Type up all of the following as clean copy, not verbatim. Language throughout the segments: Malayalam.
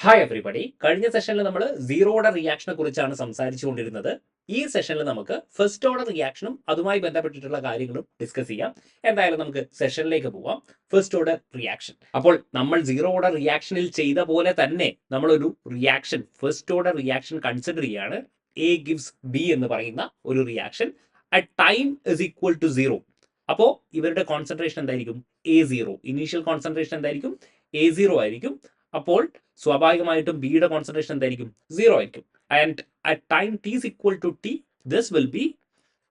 Hi everybody. കഴിഞ്ഞ സെഷനിൽ നമ്മൾ സീറോ ഓർഡർ റിയാക്ഷനെ കുറിച്ചാണ് സംസാരിച്ചുകൊണ്ടിരുന്നത്. ഈ സെഷനിൽ നമുക്ക് ഫസ്റ്റ് ഓർഡർ റിയാക്ഷനും അതുമായി ബന്ധപ്പെട്ടിട്ടുള്ള കാര്യങ്ങളും ഡിസ്കസ് ചെയ്യാം. എന്തായാലും നമുക്ക് സെഷനിലേക്ക് പോവാം. First order reaction. അപ്പോൾ നമ്മൾ സീറോ ഓർഡർ റിയാക്ഷനിൽ ചെയ്ത പോലെ തന്നെ നമ്മളൊരു reaction, first order reaction consider ചെയ്യാണ്. എ ഗിവ്സ് ബി എന്ന് പറയുന്ന ഒരു reaction at time is equal to zero. അപ്പോൾ ഇവരുടെ കോൺസെൻട്രേഷൻ എന്തായിരിക്കും? A0. ഇനീഷ്യൽ കോൺസെൻട്രേഷൻ എന്തായിരിക്കും? A0 ആയിരിക്കും. അപ്പോൾ സ്വാഭാവികമായിട്ടും ബിയുടെ കോൺസെൻട്രേഷൻ എന്തായിരിക്കും? 0 ആയിരിക്കും. And at time T is equal to T, this will be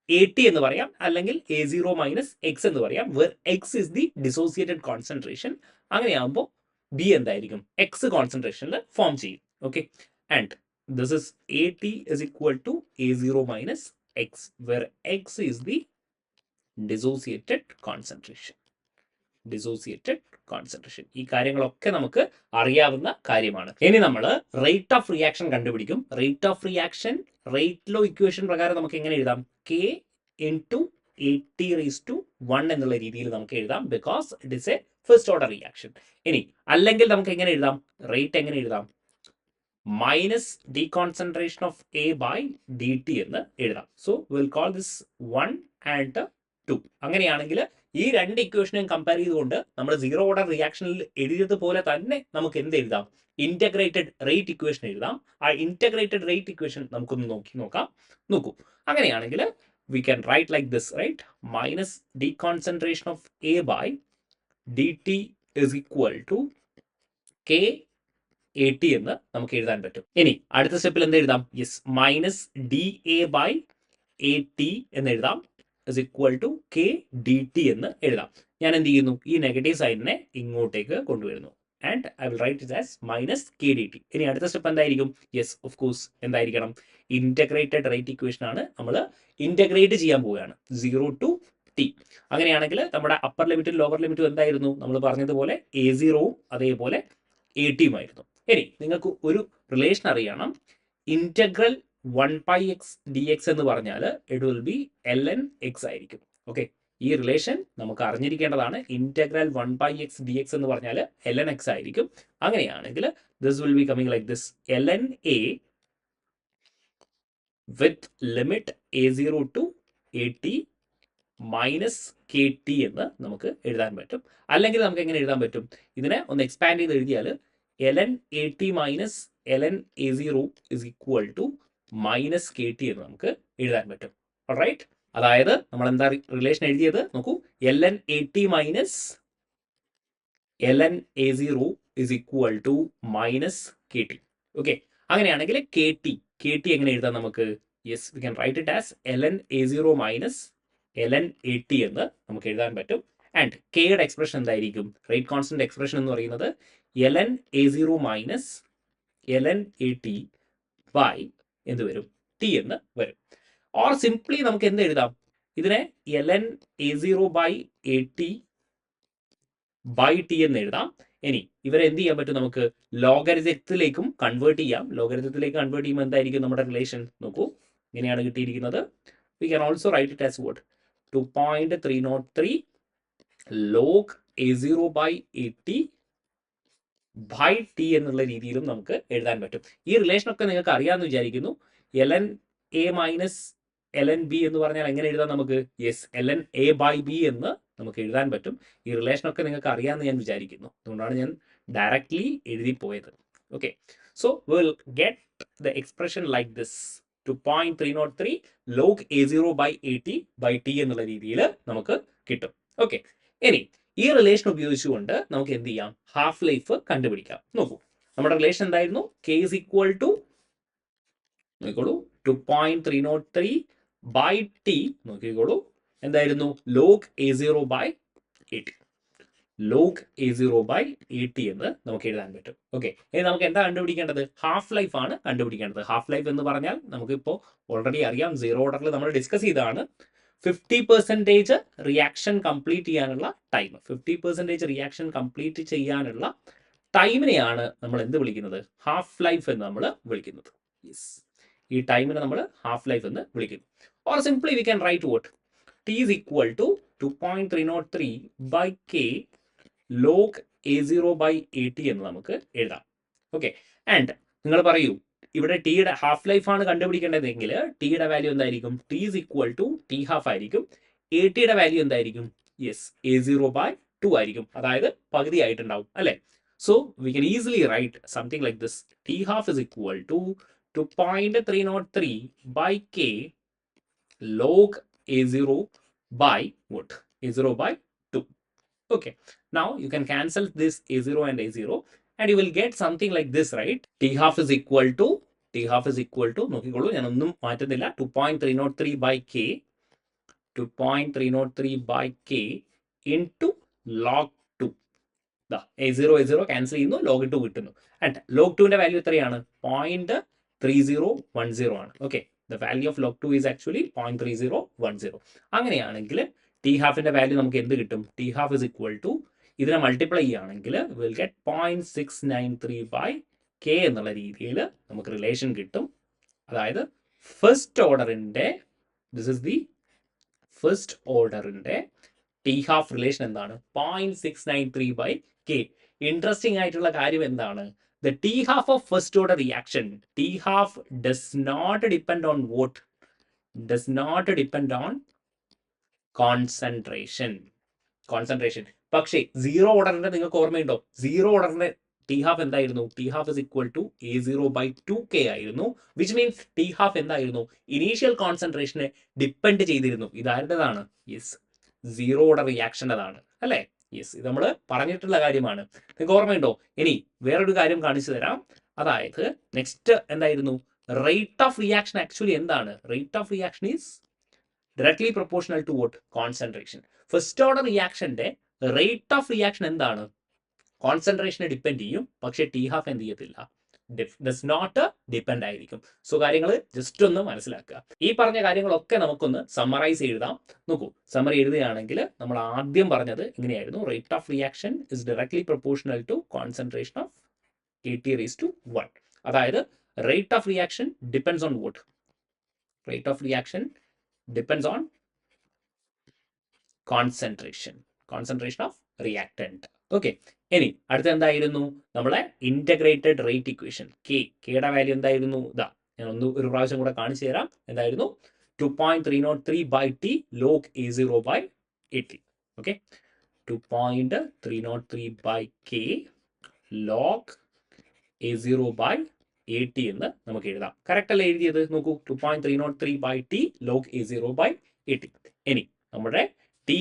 AT എന്ന് പറയാം, അല്ലെങ്കിൽ A0 മൈനസ് എക്സ് എന്ന് പറയാം, where X is the dissociated concentration. അങ്ങനെയാകുമ്പോൾ ബി എന്തായിരിക്കും? എക്സ് കോൺസെൻട്രേഷനിൽ ഫോം ചെയ്യും. Okay, and this is AT is equal to A0 minus X, where X is the dissociated concentration. ഈ കാര്യങ്ങളൊക്കെ നമുക്ക് അറിയാവുന്ന കാര്യമാണ്. ഇനി നമ്മൾ റേറ്റ് ഓഫ് റിയാക്ഷൻ കണ്ടുപിടിക്കും. Rate of reaction rate law equation പ്രകാരം നമുക്ക് എങ്ങനെ എഴുതാം? K ഇൻറ്റു 80⁻1 എന്നുള്ള രീതിയിൽ നമുക്ക് എഴുതാം, because it is a first order reaction. ഇനി അല്ലെങ്കിൽ നമുക്ക് എങ്ങനെ എഴുതാം? റേറ്റ് എങ്ങനെ എഴുതാം? Minus D concentration of A by D T എന്ന് എഴുതാം. So will call this 1 and 2. അങ്ങനെയാണെങ്കിൽ ഈ രണ്ട് ഇക്വേഷനും കമ്പയർ ചെയ്തുകൊണ്ട് നമ്മൾ സീറോ ഓർഡർ റിയാക്ഷനിൽ എഴുതിയതുപോലെ തന്നെ നമുക്ക് എന്ത് എഴുതാം? ഇന്റഗ്രേറ്റഡ് റേറ്റ് ഇക്വേഷൻ എഴുതാം. ആ ഇന്റഗ്രേറ്റഡ് റേറ്റ് ഇക്വേഷൻ നമുക്കൊന്ന് നോക്കൂ. അങ്ങനെയാണെങ്കിൽ we can write like this, right? Minus deconcentration of A by dt is equal to K AT എന്ന് നമുക്ക് എഴുതാൻ പറ്റും. ഇനി അടുത്ത സ്റ്റെപ്പിൽ എന്ത് എഴുതാം? Yes, minus DA by AT എന്ന് എഴുതാം, is equal to K DT എന്ന് എഴുതാം. ഞാൻ എന്ത് ചെയ്യുന്നു? ഈ നെഗറ്റീവ് സൈഡിനെ ഇങ്ങോട്ടേക്ക് കൊണ്ടുവരുന്നു. And I will write it as minus KDT. ഇനി അടുത്ത സ്റ്റെപ്പ് എന്തായിരിക്കും? യെസ്, ഓഫ് കോഴ്സ് എന്തായിരിക്കണം? ഇന്റഗ്രേറ്റഡ് റേറ്റ് ഇക്വേഷൻ ആണ്. നമ്മൾ ഇന്റഗ്രേറ്റ് ചെയ്യാൻ പോവുകയാണ് 0 to t. അങ്ങനെയാണെങ്കിൽ നമ്മുടെ അപ്പർ ലിമിറ്റും ലോവർ ലിമിറ്റും എന്തായിരുന്നു? നമ്മൾ പറഞ്ഞതുപോലെ A0വും അതേപോലെ ATയും ആയിരുന്നു. ഇനി നിങ്ങൾക്ക് ഒരു റിലേഷൻ അറിയണം. ഇന്റഗ്രൽ 1/x dx എന്ന് പറഞ്ഞാൽ it will be ln x ആയിരിക്കും. ഓക്കെ, ഈ റിലേഷൻ നമുക്ക് അറിഞ്ഞിരിക്കേണ്ടതാണ്. ഇന്റഗ്രൽ 1/x dx എന്ന് പറഞ്ഞാൽ ln x ആയിരിക്കും. അങ്ങനെയാണെങ്കിൽ this will be coming like this, ln a with limit A0 to AT minus KT എന്ന് നമുക്ക് എഴുതാൻ പറ്റും. അല്ലെങ്കിൽ നമുക്ക് എങ്ങനെ എഴുതാൻ പറ്റും? ഇതിനെ ഒന്ന് എക്സ്പാൻഡ് ചെയ്ത് എഴുതിയാൽ ln AT minus ln A0 is equal to minus KT എന്ന് നമുക്ക് എഴുതാൻ പറ്റും. ഓൾറൈറ്റ്, അതായത് നമ്മൾ എന്താ റിലേഷൻ എഴുതിയത്? നോക്കൂ, ln AT minus ln A0 is equal to minus KT. Okay, അങ്ങനെയാണെങ്കിൽ KT എങ്ങനെ എഴുതാം നമുക്ക്? Yes, we can write it as ln A0 minus ln AT എന്ന് നമുക്ക് എഴുതാൻ പറ്റും. ആൻഡ് കെയുടെ എക്സ്പ്രഷൻ എന്തായിരിക്കും? റേറ്റ് കോൺസ്റ്റന്റ് എക്സ്പ്രഷൻ എന്ന് പറയുന്നത് ln A0 minus ln AT by എന്ത് വരും? ടി എന്ന് വരും. ഓർ സിംപ്ലി നമുക്ക് എന്ത് എഴുതാം? ഇതിനെ ln A0 by AT by T എന്ന് എഴുതാം. ഇനി ഇവരെ എന്ത് ചെയ്യാൻ പറ്റും? നമുക്ക് ലോഗരിതത്തിലേക്കും കൺവേർട്ട് ചെയ്യാം. ലോഗരിതത്തിലേക്ക് കൺവേർട്ട് ചെയ്യുമ്പോൾ എന്തായിരിക്കും നമ്മുടെ റിലേഷൻ? നോക്കൂ, ഇങ്ങനെയാണ് കിട്ടിയിരിക്കുന്നത്. We can also write it as what? 2.303 log A0 by AT by T എന്നുള്ള രീതിയിലും നമുക്ക് എഴുതാൻ പറ്റും. ഈ റിലേഷനൊക്കെ നിങ്ങൾക്ക് അറിയാമെന്ന് വിചാരിക്കുന്നു. ln A minus ln B എന്ന് പറഞ്ഞാൽ എങ്ങനെ എഴുതാം നമുക്ക്? Yes, ln A by B എന്ന് നമുക്ക് എഴുതാൻ പറ്റും. ഈ റിലേഷനൊക്കെ നിങ്ങൾക്ക് അറിയാമെന്ന് ഞാൻ വിചാരിക്കുന്നു. അതുകൊണ്ടാണ് ഞാൻ ഡയറക്ട്ലി എഴുതി പോയത്. Okay, so will get the expression like this, 2.303 log A0 by AT by T എന്നുള്ള രീതിയിൽ നമുക്ക് കിട്ടും. ഓക്കെ, ഇനി ഈ റിലേഷൻ ഉപയോഗിച്ചുകൊണ്ട് നമുക്ക് എന്ത് ചെയ്യാം? ഹാഫ് ലൈഫ് കണ്ടുപിടിക്കാം. നോക്കൂ, നമ്മുടെ റിലേഷൻ എന്തായിരുന്നു? K is equal to നോക്കിക്കോളൂ 2.303 by T. നോക്കിക്കോളൂ, എന്തായിരുന്നു? log A0 by AT. log A0 by AT എന്ന് നമുക്ക് എഴുതാൻ പറ്റും. ഓക്കെ, ഇനി നമുക്ക് എന്താ കണ്ടുപിടിക്കേണ്ടത്? ഹാഫ് ലൈഫ് ആണ് കണ്ടുപിടിക്കേണ്ടത്. ഹാഫ് ലൈഫ് എന്ന് പറഞ്ഞാൽ നമുക്കിപ്പോൾ ഓൾറെഡി അറിയാം, സീറോ ഓർഡറിൽ നമ്മൾ ഡിസ്കസ് ചെയ്തതാണ്. 50% റിയാക്ഷൻ കംപ്ലീറ്റ് ചെയ്യാനുള്ള ടൈം, 50% റിയാക്ഷൻ കംപ്ലീറ്റ് ചെയ്യാനുള്ള ടൈമിനെയാണ് നമ്മൾ എന്ത് വിളിക്കുന്നത്? ഹാഫ് ലൈഫ് എന്ന് നമ്മൾ വിളിക്കുന്നത്. യെസ്, ഈ ടൈമിനെ നമ്മൾ ഹാഫ് ലൈഫ് എന്ന് വിളിക്കുന്നു. Or simply V can right what? T is equal to 2.303 by K log A0 by AT എന്ന് നമുക്ക് എഴുതാം. ഓക്കെ, ആൻഡ് നിങ്ങൾ പറയൂ ഇവിടെ ടിയുടെ ഹാഫ് ലൈഫ് ആണ് കണ്ടുപിടിക്കേണ്ടതെങ്കിൽ ടിയുടെ വാല്യൂ എന്തായിരിക്കും? T is equal to T half ആയിരിക്കും. എ ടിയുടെ വാല്യൂ എന്തായിരിക്കും? യെസ്, A0/2 ആയിരിക്കും. അതായത് പകുതി ആയിട്ടുണ്ടാവും അല്ലേ? So we can easily write something like this. T half is equal to 2.303 by k log A0 by what? A0/2. Okay, now you can cancel this A0 and A0 and you will get something like this, right? T half is equal to നോക്കിക്കോളൂ, ഞാൻ ഒന്നും മാറ്റുന്നില്ല. 2.303 by k 2.303 by k into log 2. A0 cancel ചെയ്യുന്നു, log 2 കിട്ടുന്നു. ആൻഡ് log 2ന്റെ വാല്യൂ എത്രയാണ്? 0.3010 ആണ്. Okay, the value of log 2 is actually 0.3010. അങ്ങനെയാണെങ്കിൽ ടി ഹാഫിന്റെ വാല്യൂ നമുക്ക് എന്ത് കിട്ടും? T half is equal to ഇതിനെ മൾട്ടിപ്ലൈ ചെയ്യുകയാണെങ്കിൽ വിൽ ഗെറ്റ് 0.693 by k എന്നുള്ള രീതിയിൽ നമുക്ക് റിലേഷൻ കിട്ടും. അതായത് ഫസ്റ്റ് ഓർഡറിന്റെ ഫസ്റ്റ് ഓർഡറിന്റെ ടി ഹാഫ് റിലേഷൻ എന്താണ്? 0.693 by k. ഇൻട്രസ്റ്റിംഗ് ആയിട്ടുള്ള കാര്യം എന്താണ്? The T half of first order reaction, T half does not depend on what? Does not depend on concentration. പക്ഷേ സീറോ ഓർഡറിന്റെ നിങ്ങൾക്ക് ഓർമ്മയുണ്ടോ? സീറോ ഓർഡറിന്റെ ടി ഹാഫ് എന്തായിരുന്നു? T half is equal to A0/2k ആയിരുന്നു. വിച്ച് മീൻസ് ടി ഹാഫ് എന്തായിരുന്നു? ഇനീഷ്യൽ കോൺസെൻട്രേഷനെ ഡിപ്പെൻഡ് ചെയ്തിരുന്നു. ഇതാരുടേതാണ്? യെസ്, സീറോ ഓർഡർ റിയാക്ഷൻ്റെതാണ് അല്ലേ? യെസ്, ഇത് നമ്മൾ പറഞ്ഞിട്ടുള്ള കാര്യമാണ്. നിങ്ങൾക്ക് ഓർമ്മയുണ്ടോ? ഇനി വേറൊരു കാര്യം കാണിച്ചു തരാം. അതായത് നെക്സ്റ്റ് എന്തായിരുന്നു? റേറ്റ് ഓഫ് റിയാക്ഷൻ ആക്ച്വലി എന്താണ്? Rate of reaction is directly proportional to what? Concentration. First order റിയാക്ഷന്റെ റേറ്റ് ഓഫ് റിയാക്ഷൻ എന്താണ്? കോൺസെൻട്രേഷനെ ഡിപ്പെൻഡ് ചെയ്യും. പക്ഷേ ടി ഹാഫ് എന്ത് ചെയ്യത്തില്ല? ഡസ് നോട്ട് ഡിപ്പെൻഡ് ആയിരിക്കും. സോ കാര്യങ്ങൾ ജസ്റ്റ് ഒന്ന് മനസ്സിലാക്കുക. ഈ പറഞ്ഞ കാര്യങ്ങളൊക്കെ നമുക്കൊന്ന് സമ്മറൈസ് എഴുതാം. നോക്കൂ, സമ്മറി എഴുതുകയാണെങ്കിൽ നമ്മൾ ആദ്യം പറഞ്ഞത് ഇങ്ങനെയായിരുന്നു. Rate of reaction is directly proportional to concentration of KT⁻1. അതായത് rate of reaction depends on what? Rate of reaction depends on concentration of reactant. Okay, ഇനി അടുത്ത എന്തായിരുന്നു? നമ്മളെ ഇന്റഗ്രേറ്റഡ് റേറ്റ് ഇക്വേഷൻ കെയുടെ വാല്യൂ എന്തായിരുന്നു? ഞാൻ ഒരു പ്രാവശ്യം കൂടെ കാണിച്ചു തരാം. എന്തായിരുന്നു? 2.303 by t log A0/80. Okay, 2.303 by k log A0/80 എന്ന് നമുക്ക് എഴുതാം. കറക്റ്റ് അല്ലേ എഴുതിയത്? നോക്കൂ, 2.303 by t log A0/80. ഇനി നമ്മുടെ ടി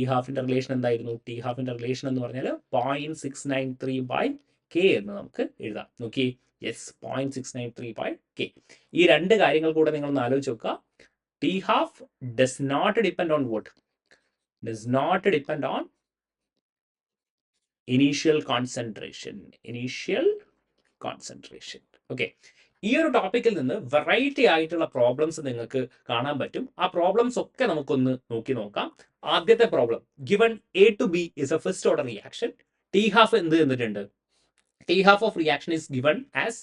ഹാഫിന്റെ റിലേഷൻ എന്തായിരുന്നു? ടി ഹാഫിന്റെ റിലേഷൻ എന്ന് പറഞ്ഞാൽ 0.693 by k എന്ന് നമുക്ക് എഴുതാം. നോക്കി, യെസ്, 0.693 by k. ഈ രണ്ട് കാര്യങ്ങൾ കൂടെ നിങ്ങൾ ഒന്ന് ആലോചിച്ച് നോക്കുക. T half does not depend on what? Does not depend on initial concentration. Okay, ഈ ഒരു ടോപ്പിക്കിൽ നിന്ന് വെറൈറ്റി ആയിട്ടുള്ള പ്രോബ്ലംസ് നിങ്ങൾക്ക് കാണാൻ പറ്റും. ആ പ്രോബ്ലംസ് ഒക്കെ നമുക്കൊന്ന് നോക്കാം. ആദ്യത്തെ problem, given A to B is a first order reaction. T half എന്ത് തന്നിട്ടുണ്ട്? T half of reaction is given as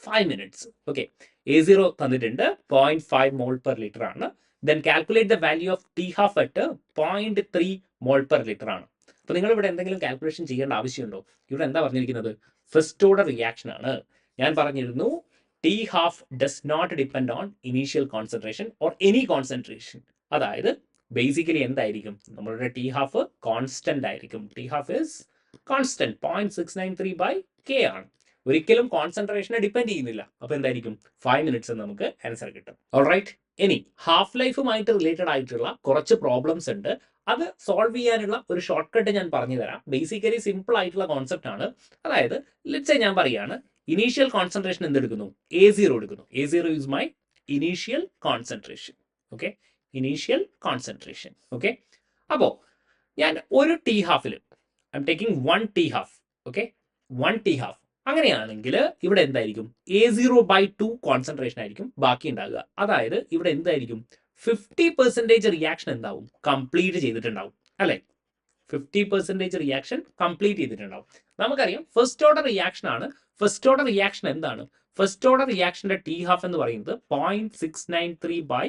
5 minutes. Okay, A0 തന്നിട്ടുണ്ട് 0.5 mole per liter ആണ്. Then calculate the value of T half at 0.3 mole per liter ആണ്. അപ്പോൾ നിങ്ങൾ ഇവിടെ എന്തെങ്കിലും കാൽക്കുലേഷൻ ചെയ്യേണ്ട ആവശ്യമുണ്ടോ? ഇവിടെ എന്താ പറഞ്ഞിരിക്കുന്നത്? ഫസ്റ്റ് ഓർഡർ റിയാക്ഷൻ ആണ്. ഞാൻ പറഞ്ഞിരുന്നു T half does not depend on initial concentration or any concentration. അതായത് ബേസിക്കലി എന്തായിരിക്കും? നമ്മളുടെ ടി ഹാഫ് കോൺസ്റ്റന്റ് ആയിരിക്കും. T half is constant 0.693 by k ആണ്. ഒരിക്കലും കോൺസെൻട്രേഷനെ ഡിപ്പെൻഡ് ചെയ്യുന്നില്ല. അപ്പോൾ എന്തായിരിക്കും? 5 minutes എന്ന് നമുക്ക് ആൻസർ കിട്ടും. ഓൾറൈറ്റ്, ഇനി ഹാഫ് ലൈഫുമായിട്ട് റിലേറ്റഡ് ആയിട്ടുള്ള കുറച്ച് പ്രോബ്ലംസ് ഉണ്ട്. അത് സോൾവ് ചെയ്യാനുള്ള ഒരു ഷോർട്ട് കട്ട് ഞാൻ പറഞ്ഞു തരാം. ബേസിക്കലി സിമ്പിൾ ആയിട്ടുള്ള കോൺസെപ്റ്റ് ആണ്. അതായത് ലെറ്റ്സ് സേ ഞാൻ പറയാണ്, ഇനീഷ്യൽ കോൺസെൻട്രേഷൻ എന്തെടുക്കുന്നു? A0 എടുക്കുന്നു. A0 is my initial concentration. Okay, initial concentration. Okay, അപ്പോൾ ഞാൻ ഒരു T Hafil I am taking 1 T half. Okay, 1 T half. അങ്ങനെയാണെങ്കിൽ ഇവിടെ എന്തായിരിക്കും? A0/2 കോൺസെൻട്രേഷൻ ആയിരിക്കും ബാക്കി ഉണ്ടാകുക. അതായത് ഇവിടെ എന്തായിരിക്കും? 50% റിയാക്ഷൻ എന്താവും? കംപ്ലീറ്റ് ചെയ്തിട്ടുണ്ടാവും അല്ലെ? 50% റിയാക്ഷൻ കംപ്ലീറ്റ് ചെയ്തിട്ടുണ്ടാവും. നമുക്കറിയാം ഫസ്റ്റ് ഓർഡർ റിയാക്ഷൻ ആണ്. ഫസ്റ്റ് ഓർഡർ റിയാക്ഷൻ എന്താണ്? ഫസ്റ്റ് ഓർഡർ റിയാക്ഷന്റെ ടി ഹാഫ് എന്ന് പറയുന്നത് 0.693 by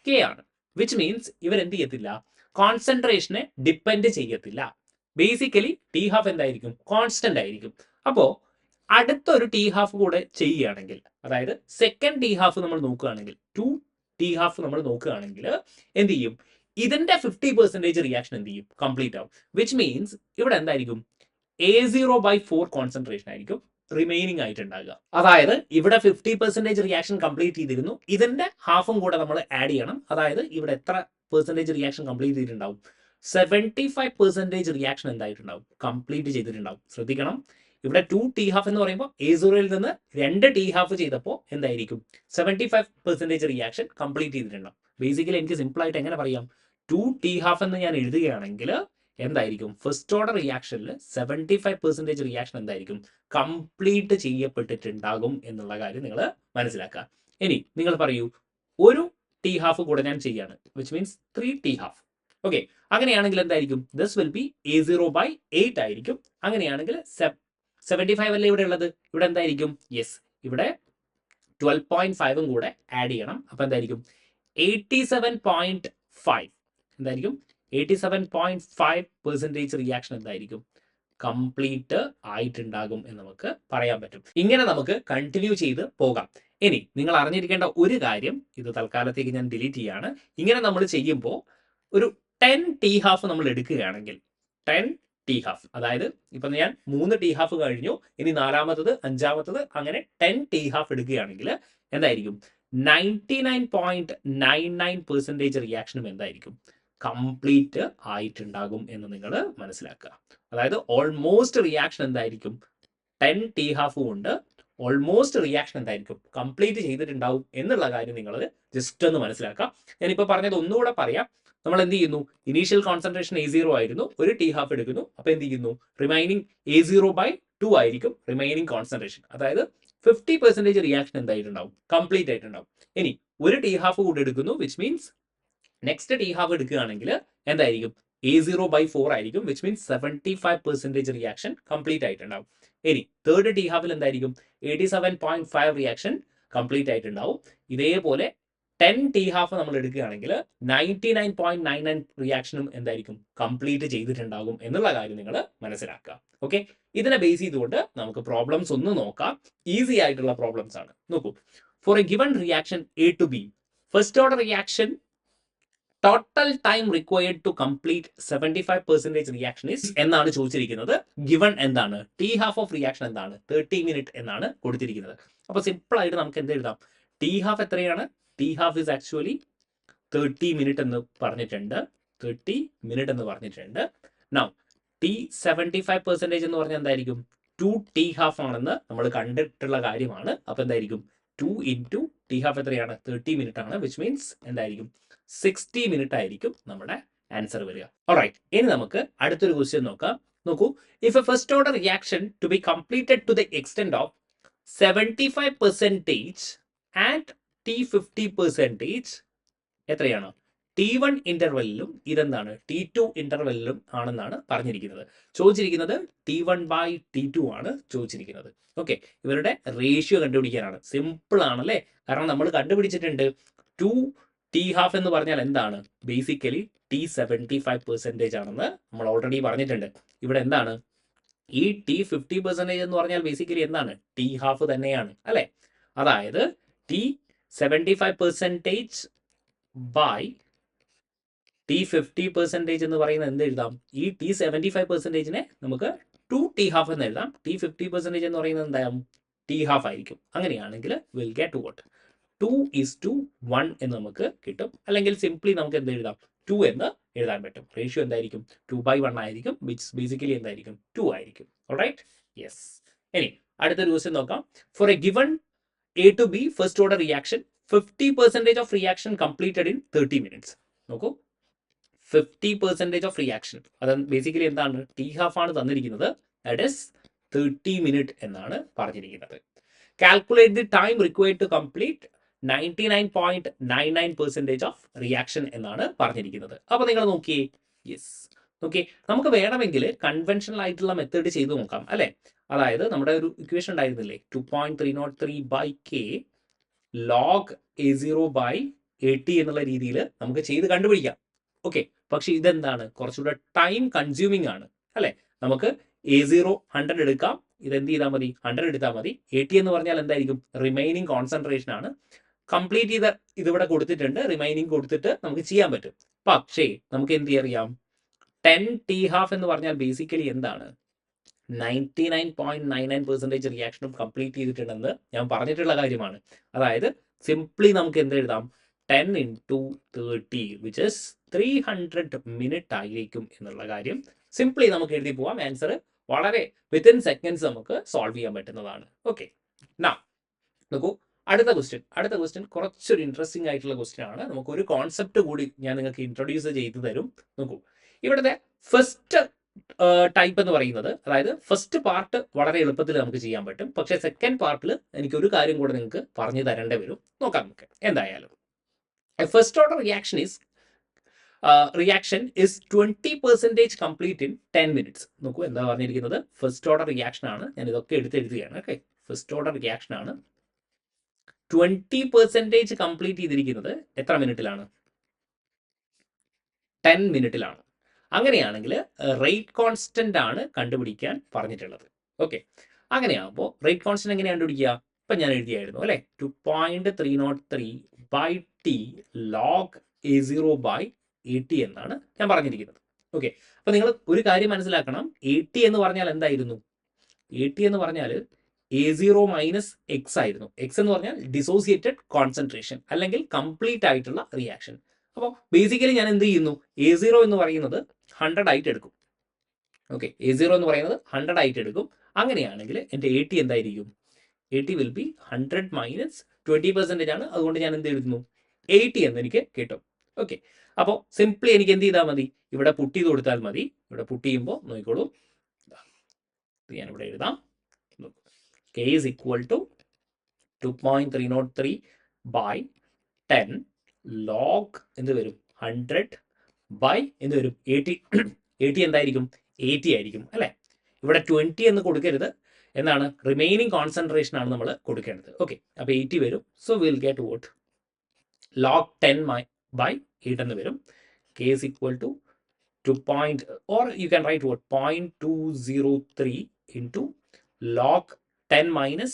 k ആണ്. വിച്ച് മീൻസ് ഇവർ എന്ത് ചെയ്യത്തില്ല? കോൺസെൻട്രേഷനെ ഡിപ്പെൻഡ് ചെയ്യത്തില്ല. ബേസിക്കലി ടി ഹാഫ് എന്തായിരിക്കും? കോൺസ്റ്റന്റ് ആയിരിക്കും. അപ്പോൾ അടുത്തൊരു ടി ഹാഫ് കൂടെ ചെയ്യുകയാണെങ്കിൽ, അതായത് സെക്കൻഡ് ടി ഹാഫ് നമ്മൾ നോക്കുകയാണെങ്കിൽ, 2 ടി ഹാഫ് നമ്മൾ നോക്കുകയാണെങ്കിൽ എന്ത് ചെയ്യും? ഇതിന്റെ 50% റിയാക്ഷൻ എന്ത് ചെയ്യും? കംപ്ലീറ്റ് ആവും. വിച്ച് മീൻസ് ഇവിടെ എന്തായിരിക്കും? A0/4 കോൺസെൻട്രേഷൻ ആയിരിക്കും റിമൈനിങ് ആയിട്ട് ഉണ്ടാകുക. അതായത് ഇവിടെ 50% റിയാക്ഷൻ കംപ്ലീറ്റ് ചെയ്തിരുന്നു, ഇതിന്റെ ഹാഫും കൂടെ നമ്മൾ ആഡ് ചെയ്യണം. അതായത് ഇവിടെ എത്ര പെർസെന്റേജ് റിയാക്ഷൻ കംപ്ലീറ്റ് ചെയ്തിട്ടുണ്ടാവും? 75% റിയാക്ഷൻ എന്തായിട്ടുണ്ടാവും? കംപ്ലീറ്റ് ചെയ്തിട്ടുണ്ടാവും. ശ്രദ്ധിക്കണം, ഇവിടെ 2 ടി ഹാഫ് എന്ന് പറയുമ്പോൾ A0യിൽ നിന്ന് 2 ടി ഹാഫ് ചെയ്തപ്പോൾ എന്തായിരിക്കും? 75% റിയാക്ഷൻ കംപ്ലീറ്റ് ചെയ്തിട്ടുണ്ടാവും. ബേസിക്കലി എനിക്ക് സിമ്പിൾ ആയിട്ട് എങ്ങനെ പറയാം? 2 ടി ഹാഫ് എന്ന് ഞാൻ എഴുതുകയാണെങ്കിൽ എന്തായിരിക്കും? ഫസ്റ്റ് ഓർഡർ റിയാക്ഷനിൽ 75% റിയാക്ഷൻ എന്തായിരിക്കും? കംപ്ലീറ്റ് ചെയ്യപ്പെട്ടിട്ടുണ്ടാകും എന്നുള്ള കാര്യം നിങ്ങൾ മനസ്സിലാക്കുക. ഇനി നിങ്ങൾ പറയൂ, ഒരു ടി ഹാഫ് കൂടെ ഞാൻ ചെയ്യാണ്, which means 3 T half. Okay, അങ്ങനെയാണെങ്കിൽ എന്തായിരിക്കും? ദിസ് വിൽ ബി A0/8 ആയിരിക്കും. അങ്ങനെയാണെങ്കിൽ 75 അല്ലേ ഇവിടെ ഉള്ളത്? ഇവിടെ എന്തായിരിക്കും? യെസ്, ഇവിടെ 12.5 കൂടെ ആഡ് ചെയ്യണം. അപ്പൊ എന്തായിരിക്കും? 87.5 എന്തായിരിക്കും? 87.5% റിയാക്ഷൻ എന്തായിരിക്കും? കംപ്ലീറ്റ് ആയിട്ടുണ്ടാകും എന്ന് നമുക്ക് പറയാൻ പറ്റും. ഇങ്ങനെ നമുക്ക് കണ്ടിന്യൂ ചെയ്ത് പോകാം. ഇനി നിങ്ങൾ അറിഞ്ഞിരിക്കേണ്ട ഒരു കാര്യം, ഇത് തൽക്കാലത്തേക്ക് ഞാൻ ഡിലീറ്റ് ചെയ്യാണ്. ഇങ്ങനെ നമ്മൾ ചെയ്യുമ്പോൾ ഒരു 10 ടി ഹാഫ് നമ്മൾ എടുക്കുകയാണെങ്കിൽ, 10 ടി ഹാഫ്, അതായത് ഇപ്പൊ ഞാൻ 3 ടി ഹാഫ് കഴിഞ്ഞു, ഇനി 4-മത്തത് 5-മത്തത് അങ്ങനെ 10 ടി ഹാഫ് എടുക്കുകയാണെങ്കിൽ എന്തായിരിക്കും? 99.99% റിയാക്ഷനും എന്തായിരിക്കും? കംപ്ലീറ്റ് ആയിട്ടുണ്ടാകും എന്ന് നിങ്ങൾ മനസ്സിലാക്കുക. അതായത് ഓൾമോസ്റ്റ് റിയാക്ഷൻ എന്തായിരിക്കും? 10 ടി ഹാഫ് കൊണ്ട് ഓൾമോസ്റ്റ് റിയാക്ഷൻ എന്തായിരിക്കും? കംപ്ലീറ്റ് ചെയ്തിട്ടുണ്ടാവും എന്നുള്ള കാര്യം നിങ്ങൾ ജസ്റ്റ് ഒന്ന് മനസ്സിലാക്കുക. ഞാനിപ്പോൾ പറഞ്ഞത് ഒന്നുകൂടെ പറയാം. നമ്മൾ എന്ത് ചെയ്യുന്നു? ഇനീഷ്യൽ കോൺസെൻട്രേഷൻ A0 ആയിരുന്നു, ഒരു ടി ഹാഫ് എടുക്കുന്നു. അപ്പൊ എന്ത് ചെയ്യുന്നു? റിമൈനിങ് A0/2 ആയിരിക്കും റിമൈനിങ് കോൺസെൻട്രേഷൻ. അതായത് 50% റിയാക്ഷൻ എന്തായിട്ടുണ്ടാവും? കംപ്ലീറ്റ് ആയിട്ടുണ്ടാവും. ഇനി ഒരു ടി ഹാഫ് കൂടെ എടുക്കുന്നു, which means next T half എടുക്കുകയാണെങ്കിൽ എന്തായിരിക്കും? A0/4 ആയിരിക്കും, വിച്ച് മീൻസ് 75% റിയാക്ഷൻ കംപ്ലീറ്റ് ആയിട്ടുണ്ടാവും. ഇനി തേർഡ് ടി ഹാഫിൽ എന്തായിരിക്കും? 87.5 റിയാക്ഷൻ കംപ്ലീറ്റ് ആയിട്ടുണ്ടാവും. ഇതേപോലെ 10 ടി ഹാഫ് നമ്മൾ എടുക്കുകയാണെങ്കിൽ 99.99 റിയാക്ഷനും എന്തായിരിക്കും? കംപ്ലീറ്റ് ചെയ്തിട്ടുണ്ടാകും എന്നുള്ള കാര്യം നിങ്ങൾ മനസ്സിലാക്കുക. ഓക്കെ, ഇതിനെ ബേസ് ചെയ്തുകൊണ്ട് നമുക്ക് പ്രോബ്ലംസ് ഒന്ന് നോക്കാം. ഈസി ആയിട്ടുള്ള പ്രോബ്ലംസ് ആണ്. നോക്കൂ, for a given reaction A to B, first order reaction total time required to complete 75% reaction is എന്നാണ് ചോദിച്ചിരിക്കുന്നത്. ഗിവൺ എന്താണ്? ടി ഹാഫ് ഓഫ് റിയാക്ഷൻ എന്താണ്? 30 മിനിറ്റ് എന്നാണ് കൊടുത്തിരിക്കുന്നത്. അപ്പൊ സിമ്പിൾ ആയിട്ട് നമുക്ക് എന്ത് എഴുതാം? ടി ഹാഫ് എത്രയാണ്? T half is actually 30 minute എന്ന് പറഞ്ഞിട്ടുണ്ട്. 30 മിനിറ്റ് എന്ന് പറഞ്ഞിട്ടുണ്ട്. നൗ ടി 75% എന്ന് പറഞ്ഞാൽ എന്തായിരിക്കും? 2 ടി ഹാഫ് ആണെന്ന് നമ്മൾ കണ്ടിട്ടുള്ള കാര്യമാണ്. അപ്പൊ എന്തായിരിക്കും? 2 ഇൻറ്റു ടി ഹാഫ് എത്രയാണ്? 30 മിനിറ്റ് ആണ്, വിച്ച് മീൻസ് എന്തായിരിക്കും? 60 മിനിറ്റ് ആയിരിക്കും നമ്മുടെ ആൻസർ വരിക. ഓൾറൈറ്റ്, ഇനി നമുക്ക് അടുത്തൊരു ക്വസ്റ്റ്യൻ നോക്കാം. നോക്കൂ, if A first order reaction to B completed to the extent of 75% and T50% എത്രയാണ്? T1 ഇന്റർവെല്ലിലും ഇതെന്താണ്? T2 ഇന്റർവെല്ലിലും ആണെന്നാണ് പറഞ്ഞിരിക്കുന്നത്. ചോദിച്ചിരിക്കുന്നത് T1/T2 ആണ് ചോദിച്ചിരിക്കുന്നത്. ഓക്കെ, ഇവരുടെ റേഷ്യോ കണ്ടുപിടിക്കാനാണ്. സിമ്പിൾ ആണല്ലേ? കാരണം നമ്മൾ കണ്ടുപിടിച്ചിട്ടുണ്ട് 2 ടി ഹാഫ് എന്ന് പറഞ്ഞാൽ എന്താണ്? ബേസിക്കലി T75% ആണെന്ന് നമ്മൾ ഓൾറെഡി പറഞ്ഞിട്ടുണ്ട്. ഇവിടെ എന്താണ്? ഈ T50% എന്ന് പറഞ്ഞാൽ ബേസിക്കലി എന്താണ്? ടി ഹാഫ് തന്നെയാണ് അല്ലെ? അതായത് T75% ബൈ T50% എന്ന് പറയുന്നത് എന്ത് എഴുതാം? ഈ T75%നെ നമുക്ക് 2 ടി ഹാഫ് എന്ന് എഴുതാം. T50% എന്ന് പറയുന്നത് എന്തായാലും ടി ഹാഫ് ആയിരിക്കും. അങ്ങനെയാണെങ്കിൽ വിൽ ഗെറ്റ് വാട്ട്? 2:1 എന്ന് നമുക്ക് കിട്ടും. അല്ലെങ്കിൽ സിംപ്ലി നമുക്ക് എന്ത് എഴുതാം? 2 എന്ന് എഴുതാൻ പറ്റും. റേഷ്യോ എന്തായിരിക്കും? 2/1 ആയിരിക്കും, വിച്ച് ബേസിക്കലി എന്തായിരിക്കും? 2 ആയിരിക്കും. Alright, yes. ഇനി അടുത്തൊരു ക്വസ്റ്റ്യൻ നോക്കാം. For a given A to B first order reaction 50% of reaction completed in 30 minutes. നോക്കൂ, 50% ഓഫ് റിയാക്ഷൻ, അത് ബേസിക്കലി എന്താണ്? ടി ഹാഫ് ആണ് തന്നിരിക്കുന്നത്. ദാറ്റ് ഈസ് 30 മിനിറ്റ് എന്നാണ് പറഞ്ഞിരിക്കുന്നത്. Calculate the time required to complete 99.99% of reaction എന്നാണ് പറഞ്ഞിരിക്കുന്നത്. അപ്പൊ നിങ്ങൾ നോക്കിയേ, യെസ്, നോക്കിയേ, നമുക്ക് വേണമെങ്കിൽ കൺവെൻഷണൽ ആയിട്ടുള്ള മെത്തേഡ് ചെയ്ത് നോക്കാം അല്ലെ? അതായത് നമ്മുടെ ഒരു ഇക്വേഷൻ ഉണ്ടായിരുന്നില്ലേ? 2.303/k log A0/AT എന്നുള്ള രീതിയിൽ നമുക്ക് ചെയ്ത് കണ്ടുപിടിക്കാം. ഓക്കെ, പക്ഷെ ഇതെന്താണ്? കുറച്ചുകൂടെ ടൈം കൺസ്യൂമിങ് ആണ് അല്ലെ? നമുക്ക് A0 100 എടുക്കാം, ഇത് എന്ത് ചെയ്താൽ മതി, 100 എടുത്താൽ മതി. 80 എന്ന് പറഞ്ഞാൽ എന്തായിരിക്കും, റിമൈനിങ് കോൺസെൻട്രേഷൻ ആണ്. കംപ്ലീറ്റ് ചെയ്ത ഇതിവിടെ കൊടുത്തിട്ടുണ്ട്, റിമൈനിങ് കൊടുത്തിട്ട് നമുക്ക് ചെയ്യാൻ പറ്റും. പക്ഷേ നമുക്ക് എന്ത് അറിയാം, 10T½ എന്ന് പറഞ്ഞാൽ ബേസിക്കലി എന്താണ്, 99.99% റിയാക്ഷനും കംപ്ലീറ്റ് ചെയ്തിട്ടുണ്ടെന്ന് ഞാൻ പറഞ്ഞിട്ടുള്ള കാര്യമാണ്. അതായത് സിംപ്ലി നമുക്ക് എന്ത് എഴുതാം, 10 × 30 വിച്ച് ഇസ് 300 മിനിറ്റ് ആയിരിക്കും എന്നുള്ള കാര്യം സിംപ്ലി നമുക്ക് എഴുതി പോവാം. ആൻസർ വളരെ വിത്തിൻ സെക്കൻഡ്സ് നമുക്ക് സോൾവ് ചെയ്യാൻ പറ്റുന്നതാണ്. ഓക്കെ, നോക്കൂ അടുത്ത ക്വസ്റ്റ്യൻ കുറച്ചൊരു ഇൻട്രസ്റ്റിംഗ് ആയിട്ടുള്ള ക്വസ്റ്റ്യൻ ആണ്. നമുക്ക് ഒരു കോൺസെപ്റ്റ് കൂടി ഞാൻ നിങ്ങൾക്ക് ഇൻട്രൊഡ്യൂസ് ചെയ്തു തരും. നോക്കൂ, ഇവിടുത്തെ ഫസ്റ്റ് ടൈപ്പ് എന്ന് പറയുന്നത്, അതായത് ഫസ്റ്റ് പാർട്ട് വളരെ എളുപ്പത്തിൽ നമുക്ക് ചെയ്യാൻ പറ്റും. പക്ഷേ സെക്കൻഡ് പാർട്ടിൽ എനിക്ക് ഒരു കാര്യം കൂടെ നിങ്ങൾക്ക് പറഞ്ഞു തരേണ്ടി വരും. നോക്കാം നമുക്ക് എന്തായാലും. First order reaction is 20% complete in 10 minutes. നോക്കൂ എന്താ പറഞ്ഞിരിക്കുന്നത്, ഫസ്റ്റ് ഓർഡർ റിയാക്ഷൻ ആണ്. ഞാൻ ഇതൊക്കെ എഴുതുകയാണ്. ഓക്കെ, ഫസ്റ്റ് ഓർഡർ റിയാക്ഷൻ ആണ്. 20% കംപ്ലീറ്റ് ചെയ്തിരിക്കുന്നത് എത്ര മിനിറ്റിലാണ്, 10 മിനിറ്റിലാണ്. അങ്ങനെയാണെങ്കിൽ റേറ്റ് കോൺസ്റ്റന്റ് ആണ് കണ്ടുപിടിക്കാൻ പറഞ്ഞിട്ടുള്ളത്. ഓക്കെ, അങ്ങനെയാകുമ്പോൾ റേറ്റ് കോൺസ്റ്റന്റ് എങ്ങനെയാണ് കണ്ടുപിടിക്കുക, ഇപ്പം ഞാൻ എഴുതിയായിരുന്നു അല്ലേ, 2.303/t log A0/80 എന്നാണ് ഞാൻ പറഞ്ഞിരിക്കുന്നത്. ഓക്കെ, അപ്പോൾ നിങ്ങൾ ഒരു കാര്യം മനസ്സിലാക്കണം, 80 എന്ന് പറഞ്ഞാൽ എന്തായിരുന്നു, 80 എന്ന് പറഞ്ഞാൽ A0 - X ആയിരുന്നു. X എന്ന് പറഞ്ഞാൽ ഡിസോസിയേറ്റഡ് കോൺസെൻട്രേഷൻ അല്ലെങ്കിൽ കംപ്ലീറ്റ് ആയിട്ടുള്ള റിയാക്ഷൻ. അപ്പോൾ ബേസിക്കലി ഞാൻ എന്ത് ചെയ്യുന്നു, A0 എന്ന് പറയുന്നത് 100 ആയിട്ട് എടുക്കും. ഓക്കെ, A0 എന്ന് പറയുന്നത് 100 ആയിട്ട് എടുക്കും. അങ്ങനെയാണെങ്കിൽ എൻ്റെ 80 എന്തായിരിക്കും, 80 വിൽ ബി 100 - 20% ആണ്. അതുകൊണ്ട് ഞാൻ എന്ത് എഴുതുന്നു, 80 എന്ന് എനിക്ക് കിട്ടും. ഓക്കെ, അപ്പോൾ സിംപ്ലി എനിക്ക് എന്ത് ചെയ്താൽ മതി, ഇവിടെ പുട്ട് ചെയ്ത് കൊടുത്താൽ മതി. ഇവിടെ പുട്ട് ചെയ്യുമ്പോൾ നോക്കിക്കോളൂ, ഞാനിവിടെ എഴുതാം. K is equal to 2.303/10 log എന്ത് വരും, 100 by എന്ത് വരും, 80. 80 എന്തായിരിക്കും, 80 ആയിരിക്കും അല്ലേ. ഇവിടെ 20 എന്ന് കൊടുക്കരുത്, എന്നാണ് റിമൈനിങ് കോൺസെൻട്രേഷൻ ആണ് നമ്മൾ കൊടുക്കേണ്ടത്. ഓക്കെ, അപ്പോൾ 80 വരും. So will get vote log 10/8 എന്ന് വരും. K is equal to 2. or you can write what 0.203 into log 10 minus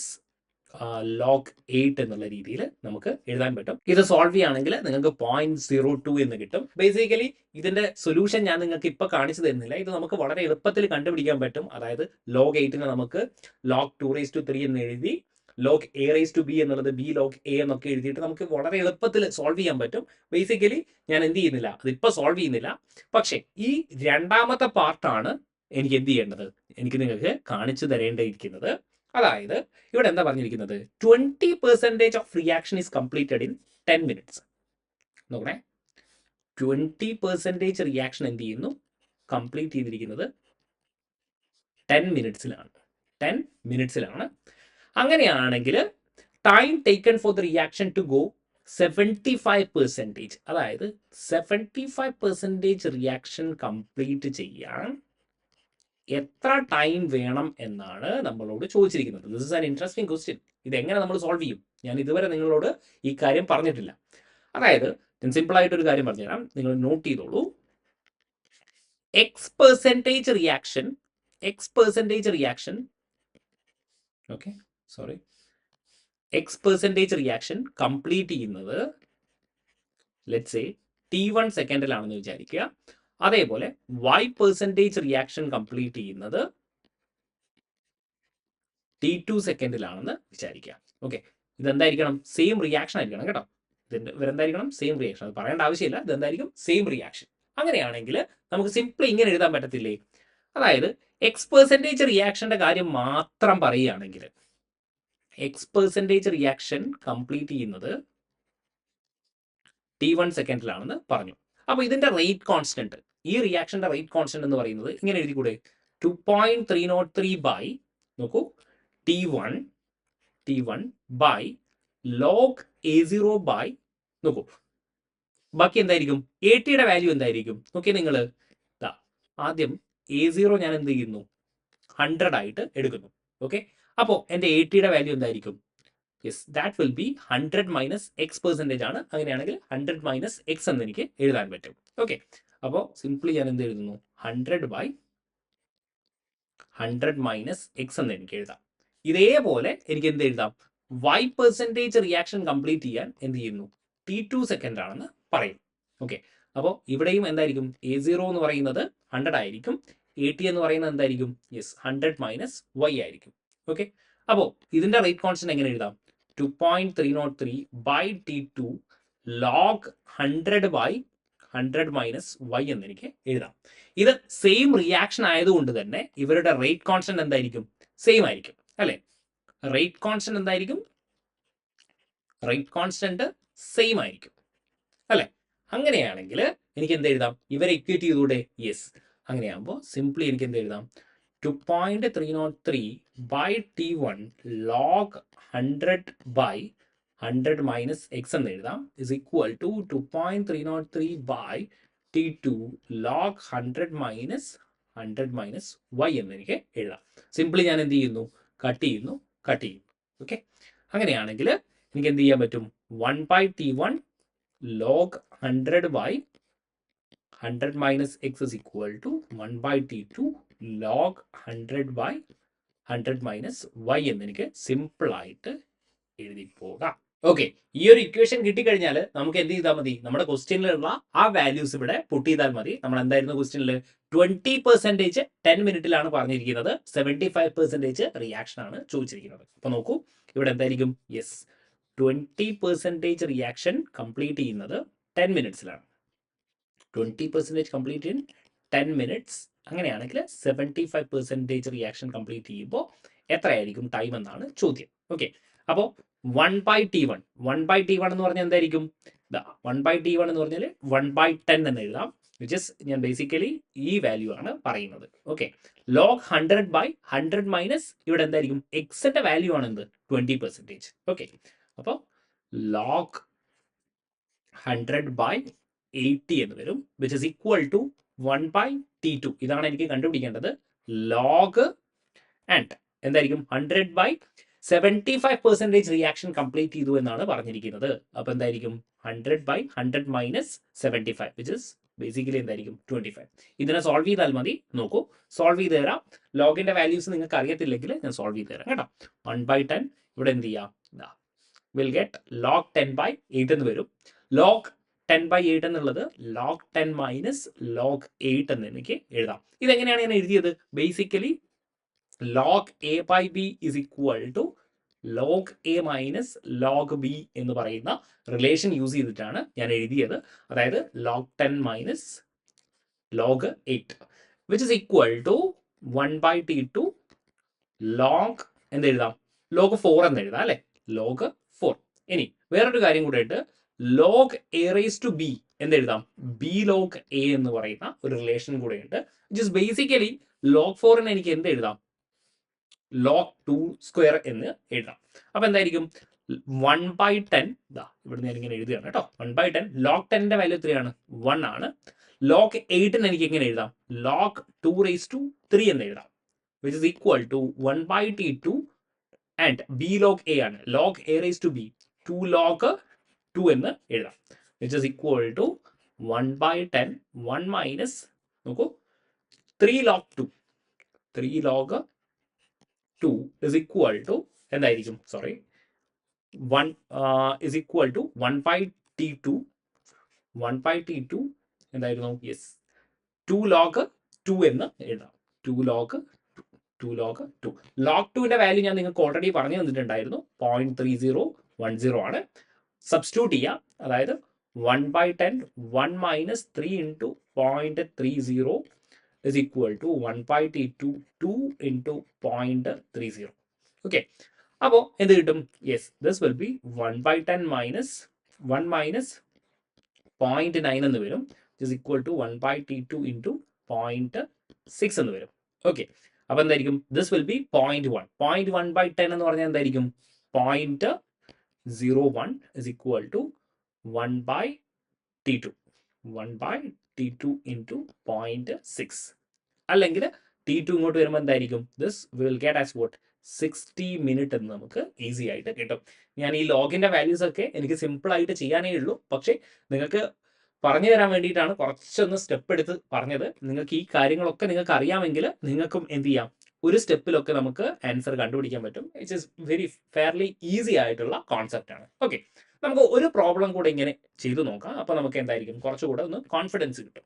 log 8 എന്നുള്ള രീതിയിൽ നമുക്ക് എഴുതാൻ പറ്റും. ഇത് സോൾവ് ചെയ്യുകയാണെങ്കിൽ നിങ്ങൾക്ക് 0.02 എന്ന് കിട്ടും. ബേസിക്കലി ഇതിന്റെ സൊല്യൂഷൻ ഞാൻ നിങ്ങൾക്ക് ഇപ്പോൾ കാണിച്ചു തരുന്നില്ല. ഇത് നമുക്ക് വളരെ എളുപ്പത്തിൽ കണ്ടുപിടിക്കാൻ പറ്റും. അതായത് log 8നെ നമുക്ക് log 2⁻³ എന്ന് എഴുതി, log A⁻B എന്നുള്ളത് B log A എന്നൊക്കെ എഴുതിയിട്ട് നമുക്ക് വളരെ എളുപ്പത്തിൽ സോൾവ് ചെയ്യാൻ പറ്റും. ബേസിക്കലി ഞാൻ എന്ത് ചെയ്യുന്നില്ല, അതിപ്പോൾ സോൾവ് ചെയ്യുന്നില്ല. പക്ഷേ ഈ രണ്ടാമത്തെ പാർട്ടാണ് എനിക്ക് എന്ത് ചെയ്യേണ്ടത്, എനിക്ക് നിങ്ങൾക്ക് കാണിച്ചു തരേണ്ടിയിരിക്കുന്നത്. അതായത് ഇവിടെ എന്താ പറഞ്ഞിരിക്കുന്നത്, 20% of reaction is completed in 10 minutes. നോക്കണേ, 20% റിയാക്ഷൻ എന്ത് ചെയ്യുന്നു, കംപ്ലീറ്റ് ചെയ്തിരിക്കുന്നത് 10 മിനിറ്റ്സിലാണ്. 10 മിനിറ്റ്സിലാണ്. അങ്ങനെയാണെങ്കിൽ time taken for the reaction to go 75%. അതായത് 75% റിയാക്ഷൻ കംപ്ലീറ്റ് ചെയ്യാൻ എത്ര ടൈം വേണം എന്നാണ് നമ്മളോട് ചോദിച്ചിരിക്കുന്നത്. This is an interesting question. ഇതെങ്ങനെ നമ്മൾ സോൾവ് ചെയ്യും, ഞാൻ ഇതുവരെ നിങ്ങളോട് ഈ കാര്യം പറഞ്ഞിട്ടില്ല. അതായത് ഞാൻ സിമ്പിൾ ആയിട്ട് ഒരു കാര്യം പറഞ്ഞുതരാം, നിങ്ങൾ നോട്ട് ചെയ്തോളൂ. X% reaction okay, sorry, X% reaction complete ചെയ്യുന്നത് ലെറ്റ്സ് സേ T1 സെക്കൻഡിലാണെന്ന് വിചാരിക്കുക. അതേപോലെ Y% റിയാക്ഷൻ കംപ്ലീറ്റ് ചെയ്യുന്നത് T2 സെക്കൻഡിലാണെന്ന് വിചാരിക്കുക. ഓക്കെ, ഇതെന്തായിരിക്കണം, സെയിം റിയാക്ഷൻ ആയിരിക്കണം കേട്ടോ. ഇവരെന്തായിരിക്കണം, സെയിം റിയാക്ഷൻ. അത് പറയേണ്ട ആവശ്യമില്ല, ഇതെന്തായിരിക്കും, സെയിം റിയാക്ഷൻ. അങ്ങനെയാണെങ്കിൽ നമുക്ക് സിംപ്ലി ഇങ്ങനെ എഴുതാൻ പറ്റത്തില്ലേ, അതായത് X% റിയാക്ഷന്റെ കാര്യം മാത്രം പറയുകയാണെങ്കിൽ X% റിയാക്ഷൻ കംപ്ലീറ്റ് ചെയ്യുന്നത് T1 സെക്കൻഡിലാണെന്ന് പറഞ്ഞു. അപ്പോൾ ഇതിന്റെ റേറ്റ് കോൺസ്റ്റന്റ്, ഈ റിയാക്ഷന്റെ റേറ്റ് കോൺസ്റ്റന്റ് എന്ന് പറയുന്നത് ഇങ്ങനെ എഴുതിക്കൂടെ, 2.303 നോക്കൂ T1 by log A0 നോക്കൂ, ബാക്കി എന്തായിരിക്കും, 80യുടെ വാല്യൂ എന്തായിരിക്കും നോക്കിയേ നിങ്ങൾ. ആദ്യം A0 ഞാൻ എന്ത് ചെയ്യുന്നു, 100 ആയിട്ട് എടുക്കുന്നു. ഓക്കെ, അപ്പോൾ എൻ്റെ 80യുടെ വാല്യൂ എന്തായിരിക്കും, yes that will be 100 - X% ആണ്. അങ്ങനെയാണെങ്കിൽ 100 - X എന്ന് എനിക്ക് എഴുതാൻ പറ്റും. ഓക്കെ, അപ്പോൾ സിംപ്ലി ഞാൻ എന്ത് എഴുതുന്നു, 100 100 മൈനസ് എക്സ് എന്ന് എനിക്ക് എഴുതാം. ഇതേപോലെ എനിക്ക് എന്ത് എഴുതാം, y പെർസെൻറ്റേജ് റിയാക്ഷൻ കംപ്ലീറ്റ് ചെയ്യാൻ എന്ത് ചെയ്യുന്നു, T2 സെക്കൻഡ് ആണെന്ന് പറയും. ഓക്കെ, അപ്പോൾ ഇവിടെയും എന്തായിരിക്കും, A0 എന്ന് പറയുന്നത് 100 ആയിരിക്കും, AT എന്ന് പറയുന്നത് എന്തായിരിക്കും, യെസ് 100 മൈനസ് y ആയിരിക്കും. ഓക്കെ, അപ്പോൾ ഇതിന്റെ റേറ്റ് കോൺസ്റ്റന്റ് എങ്ങനെ എഴുതാം, 2.303 by T2 log 100 by 100 minus y എന്ന് എനിക്ക് എഴുതാം. ഇത് സെയിം റിയാക്ഷൻ ആയതുകൊണ്ട് തന്നെ ഇവരുടെ റേറ്റ് കോൺസ്റ്റന്റ് എന്തായിരിക്കും, സെയിം ആയിരിക്കും അല്ലെ. റേറ്റ് കോൺസ്റ്റന്റ് എന്തായിരിക്കും, റേറ്റ് കോൺസ്റ്റന്റ് സെയിം ആയിരിക്കും അല്ലെ. അങ്ങനെയാണെങ്കിൽ എനിക്ക് എന്ത് എഴുതാം, ഇവരെ ഇക്വേറ്റ് ചെയ്തൂടെ, യെസ്. അങ്ങനെയാകുമ്പോൾ സിംപ്ലി എനിക്ക് എന്ത് എഴുതാം, 2.303 by T1 log 100 by 100 minus X എന്ന് എഴുതാം is equal to 2.303 by T2 log 100 minus 100 minus y എന്ന് എനിക്ക് എഴുതാം. സിംപ്ലി ഞാൻ എന്ത് ചെയ്യുന്നു, കട്ട് ചെയ്യുന്നു. ഓക്കെ, അങ്ങനെയാണെങ്കിൽ എനിക്ക് എന്ത് ചെയ്യാൻ പറ്റും, 1 by T1 log 100 by 100 minus X is equal to 1 by T2 log 100 by 100 minus y എന്ന് എനിക്ക് സിമ്പിൾ ആയിട്ട് എഴുതി പോകാം. ഓക്കെ, ഈ ഒരു ഇക്വേഷൻ കിട്ടിക്കഴിഞ്ഞാൽ നമുക്ക് എന്ത് ചെയ്താൽ മതി, നമ്മുടെ ക്വസ്റ്റ്യനിലുള്ള ആ വാല്യൂസ് ഇവിടെ പുട്ട് ചെയ്താൽ മതി. നമ്മൾ എന്തായിരുന്നു ക്വസ്റ്റ്യനിൽ 20% 10 മിനിറ്റിലാണ് പറഞ്ഞിരിക്കുന്നത്, 75% റിയാക്ഷൻ ആണ് ചോദിച്ചിരിക്കുന്നത്. അപ്പൊ നോക്കൂ ഇവിടെ എന്തായിരിക്കും, യെസ് 20% റിയാക്ഷൻ കംപ്ലീറ്റ് ചെയ്യുന്നത് 10 മിനിറ്റ്സിലാണ്. 20% കംപ്ലീറ്റ് ഇൻ 10 മിനിറ്റ്സ്. അങ്ങനെയാണെങ്കിൽ 75% റിയാക്ഷൻ കംപ്ലീറ്റ് ചെയ്യുമ്പോൾ എത്രയായിരിക്കും ടൈം എന്നാണ് ചോദ്യം. ഓക്കെ, അപ്പോൾ 1 ബൈ T1 എന്ന് പറഞ്ഞാൽ എന്തായിരിക്കും, 1 ബൈ T1 എന്ന് പറഞ്ഞാൽ 1/10 എന്ന് എഴുതാം, വിച്ച് ഇസ് ഞാൻ ബേസിക്കലി ഈ വാല്യൂ ആണ് പറയുന്നത്. ഓക്കെ, ലോഗ് 100 ബൈ 100 മൈനസ് ഇവിടെ എന്തായിരിക്കും, എക്സിന്റെ വാല്യൂ ആണ് എന്ത്, 20%. ഓക്കെ, അപ്പോൾ ലോഗ് 100 ബൈ 80 എന്ന് വരും, which is equal to 1 by T2. ഇതാണ് എനിക്ക് കണ്ടുപിടിക്കേണ്ടത്. ലോഗ് ആൻഡ് എന്തായിരിക്കും, 100 ബൈ 75% റിയാക്ഷൻ കംപ്ലീറ്റ് ചെയ്തു എന്നാണ് പറഞ്ഞിരിക്കുന്നത്. അപ്പൊ എന്തായിരിക്കും, 100 by 100 minus 75 which is basically എന്തായിരിക്കും 25. ഇതിനെ സോൾവ് ചെയ്താൽ മതി. നോക്കൂ, സോൾവ് ചെയ്ത് തരാം. ലോഗിന്റെ വാല്യൂസ് നിങ്ങൾക്ക് അറിയത്തില്ലെങ്കിൽ ഞാൻ സോൾവ് ചെയ്ത് തരാം കേട്ടോ. 1 ബൈ 10 ഇവിടെ എന്ത് ചെയ്യാം, വിൽ ഗെറ്റ് ലോഗ് 10 ബൈ 8 എന്ന് വരും. ലോഗ് 10 ബൈ 8 എന്നുള്ളത് ലോഗ് 10 മൈനസ് ലോഗ് 8 എന്ന് എനിക്ക് എഴുതാം. ഇതെങ്ങനെയാണ് ഞാൻ എഴുതിയത്, basically log a by b is equal to log a minus log b എന്ന് പറയുന്ന റിലേഷൻ യൂസ് ചെയ്തിട്ടാണ് ഞാൻ എഴുതിയത്. അതായത് log 10 minus log 8 which is equal to 1 by T2 log എന്ത് എഴുതാം, log 4 എന്ന് എഴുതാം അല്ലെ, log 4. ഇനി വേറൊരു കാര്യം കൂടെ ഉണ്ട്, log a raised to b എന്ന് എഴുതാം, b log a എന്ന് പറയുന്ന ഒരു റിലേഷൻ കൂടെ ഉണ്ട്, which is basically log 4 എനിക്ക് എന്ത് എഴുതാം, log 2 സ്ക്വയർ എന്ന് എഴുതാം. അപ്പൊ എന്തായിരിക്കും, 1 ബൈ 10 ഇവിടെ ഞാൻ ഇങ്ങനെ എഴുതുകയാണ് കേട്ടോ. 1 ബൈ 10 ലോഗ് 10ന്റെ വാല്യൂ എത്രയാണ്, 1 ആണ്. ലോഗ് 8 എനിക്ക് എങ്ങനെ എഴുതാം, ലോഗ് 2 റേസ് ടു 3 എന്ന് എഴുതാം, which is equal to 1 by T2 and b log a ആണ്, log a raise to b 2 log 2 എന്ന് എഴുതാം, which is equal to 1 by 10 1 minus നോക്കൂ 3 log 2 3 log 2 is equal to എന്തായിരിക്കും, sorry 1 is equal to 1 by T2 എന്തായിരുന്നു, യെസ് 2 log 2 എന്ന് എഴുതാം, 2 log 2 log 2ന്റെ വാല്യൂ ഞാൻ നിങ്ങൾക്ക് ഓൾറെഡി പറഞ്ഞു തന്നിട്ടുണ്ടായിരുന്നു, 0.3010 ആണ്. സബ്സ്റ്റിറ്റ്യൂട്ട് ചെയ്യാം, അതായത് 1 by 10 1 minus 3 into 0.30 is equal to 1 by T2 2 into 0.30. Okay, അപ്പോൾ എന്ത് കിട്ടും, yes this will B 1 by 10 minus 1 minus 0.9 എന്ന് വരും, is equal to 1 by T2 into 0.6 എന്ന് വരും. ഓക്കെ, അപ്പോൾ എന്തായിരിക്കും, ദിസ് വിൽ ബി 0.1. 0.1 by 10 എന്ന് പറഞ്ഞാൽ എന്തായിരിക്കും, 0.01 is equal to 1 by T2 into 0.6. അല്ലെങ്കിൽ T2 ഇങ്ങോട്ട് വരുമ്പോൾ എന്തായിരിക്കും, this will get as what 60 minute എന്ന് നമുക്ക് ഈസി ആയിട്ട് കിട്ടും. ഞാൻ ഈ ലോഗിന്റെ വാല്യൂസ് ഒക്കെ എനിക്ക് സിമ്പിൾ ആയിട്ട് ചെയ്യാനേ ഉള്ളൂ, പക്ഷേ നിങ്ങൾക്ക് പറഞ്ഞു തരാൻ വേണ്ടിയിട്ടാണ് കുറച്ചൊന്ന് സ്റ്റെപ്പ് എടുത്ത് പറഞ്ഞത്. നിങ്ങൾക്ക് ഈ കാര്യങ്ങളൊക്കെ നിങ്ങൾക്ക് അറിയാമെങ്കിൽ നിങ്ങൾക്കും എന്ത് ചെയ്യാം, ഒരു സ്റ്റെപ്പിലൊക്കെ നമുക്ക് ആൻസർ കണ്ടുപിടിക്കാൻ പറ്റും. It's is very fairly easy ആയിട്ടുള്ള കോൺസെപ്റ്റ് ആണ്. ഓക്കെ, നമുക്ക് ഒരു പ്രോബ്ലം കൂടെ ഇങ്ങനെ ചെയ്തു നോക്കാം. അപ്പോൾ നമുക്ക് എന്തായിരിക്കും കുറച്ചുകൂടെ ഒന്ന് കോൺഫിഡൻസ് കിട്ടും.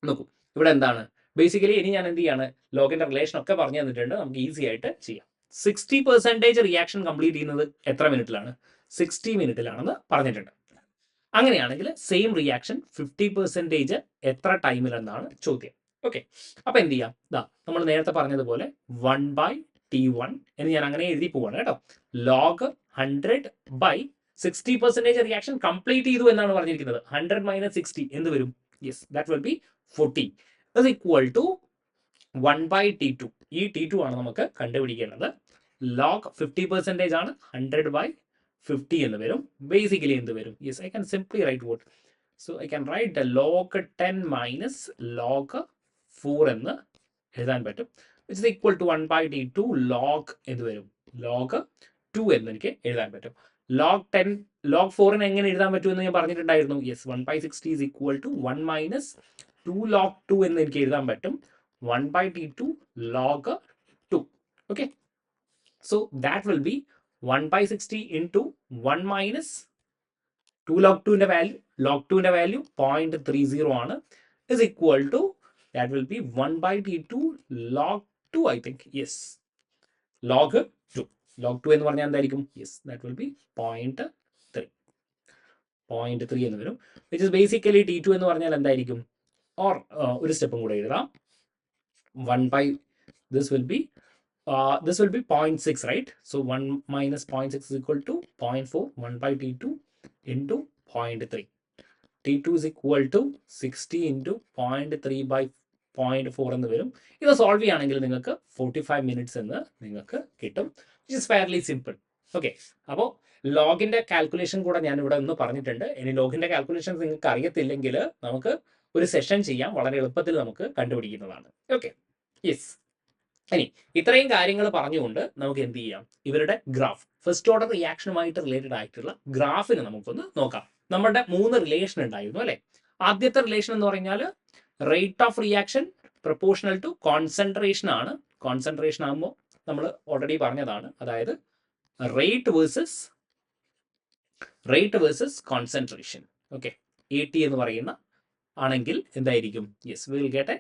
നോക്കൂ, ഇവിടെ എന്താണ് ബേസിക്കലി ഇനി ഞാൻ എന്ത് ചെയ്യാണ്, ലോഗിന്റെ റിലേഷൻ ഒക്കെ പറഞ്ഞു തന്നിട്ടുണ്ട്, നമുക്ക് ഈസി ആയിട്ട് ചെയ്യാം. 60% റിയാക്ഷൻ കംപ്ലീറ്റ് ചെയ്യുന്നത് എത്ര മിനിറ്റിലാണ്? 60 മിനിറ്റിലാണെന്ന് പറഞ്ഞിട്ടുണ്ട്. അങ്ങനെയാണെങ്കിൽ സെയിം റിയാക്ഷൻ 50% എത്ര ടൈമിലെന്നാണ് ചോദ്യം. ഓക്കെ, അപ്പൊ എന്ത് ചെയ്യാം, നമ്മൾ നേരത്തെ പറഞ്ഞതുപോലെ 1/T1 എന്ന് ഞാൻ അങ്ങനെ എഴുതി പോവാണ് കേട്ടോ. ലോഗ് 100/60% റിയാക്ഷൻ കംപ്ലീറ്റ് ചെയ്തു എന്നാണ് പറഞ്ഞിരിക്കുന്നത്. 100 - 60 എന്ത് വരും? Yes, that will be 40 is equal to 1/T2. ഈ T2 ആണ് നമുക്ക് കണ്ടുപിടിക്കേണ്ടത്. ലോഗ് 50% ആണ്, 100/50 എന്ന് വരും. ബേസിക്കലി എന്ത് വരും? Yes, I can simply write what. So I can write log 10 minus log 4 എന്ന് എഴുതാൻ പറ്റും. Which is equal to 1/T2 log എന്ത് വരും? ലോഗ് 2 എന്ന് എനിക്ക് എഴുതാൻ പറ്റും. ലോഗ് 10 ലോഗ് 4 എങ്ങനെ എഴുതാൻ പറ്റുമെന്ന് ഞാൻ പറഞ്ഞിട്ടുണ്ടായിരുന്നു. Yes, 1/60 is equal to 1 minus 2 log 2 എന്ന് എനിക്ക് എഴുതാൻ പറ്റും. 1/T2 log 2. Okay, so that will be 1/60 into 1 minus 2 log 2 ന്റെ വാല്യൂ, log 2 ന്റെ വാല്യൂ 0.30 ആണ്, is equal to that will be 1/T2 log 2, I think. Yes, log 2. log 2 എന്ന് പറഞ്ഞാൽ എന്തായിരിക്കും? Yes, that will be 0.3 എന്ന് വരും. which is basically T2 എന്ന് പറഞ്ഞാൽ എന്തായിരിക്കും? ഓർ ഒരു സ്റ്റെപ്പും കൂടെ എഴുതാം. 1/this will be 0.6, right? So 1 minus 0.6 is equal to 0.4. 1/T2 into 0.3. T2 is equal to 60 into 0.3/0.4 എന്ന് വരും. ഇത് സോൾവ് ചെയ്യുകയാണെങ്കിൽ നിങ്ങൾക്ക് 45 minutes എന്ന് നിങ്ങൾക്ക് കിട്ടും. Which is fairly simple. Okay, അപ്പോൾ ലോഗിന്റെ കാൽക്കുലേഷൻ കൂടെ ഞാൻ ഇവിടെ ഒന്ന് പറഞ്ഞിട്ടുണ്ട്. ഇനി ലോഗിന്റെ കാൽക്കുലേഷൻ നിങ്ങൾക്ക് അറിയത്തില്ലെങ്കിൽ നമുക്ക് ഒരു സെഷൻ ചെയ്യാം, വളരെ എളുപ്പത്തിൽ നമുക്ക് കണ്ടുപിടിക്കുന്നതാണ്. Okay, yes. ഇനി ഇത്രയും കാര്യങ്ങൾ പറഞ്ഞുകൊണ്ട് നമുക്ക് എന്ത് ചെയ്യാം, ഇവരുടെ ഗ്രാഫ്, ഫസ്റ്റ് ഓർഡർ റിയാക്ഷനുമായിട്ട് റിലേറ്റഡ് ആയിട്ടുള്ള ഗ്രാഫിന് നമുക്കൊന്ന് നോക്കാം. നമ്മുടെ 3 റിലേഷൻ ഉണ്ടായിരുന്നു അല്ലെ. ആദ്യത്തെ റിലേഷൻ എന്ന് പറഞ്ഞാൽ rate of reaction proportional to concentration ആണ്. കോൺസെൻട്രേഷൻ ആകുമ്പോൾ നമ്മൾ ഓൾറെഡി പറഞ്ഞതാണ്, അതായത് rate versus concentration. Okay, AT എന്ന് പറയുന്ന ആണെങ്കിൽ എന്തായിരിക്കും? യെസ്, വിൽ ഗെറ്റ്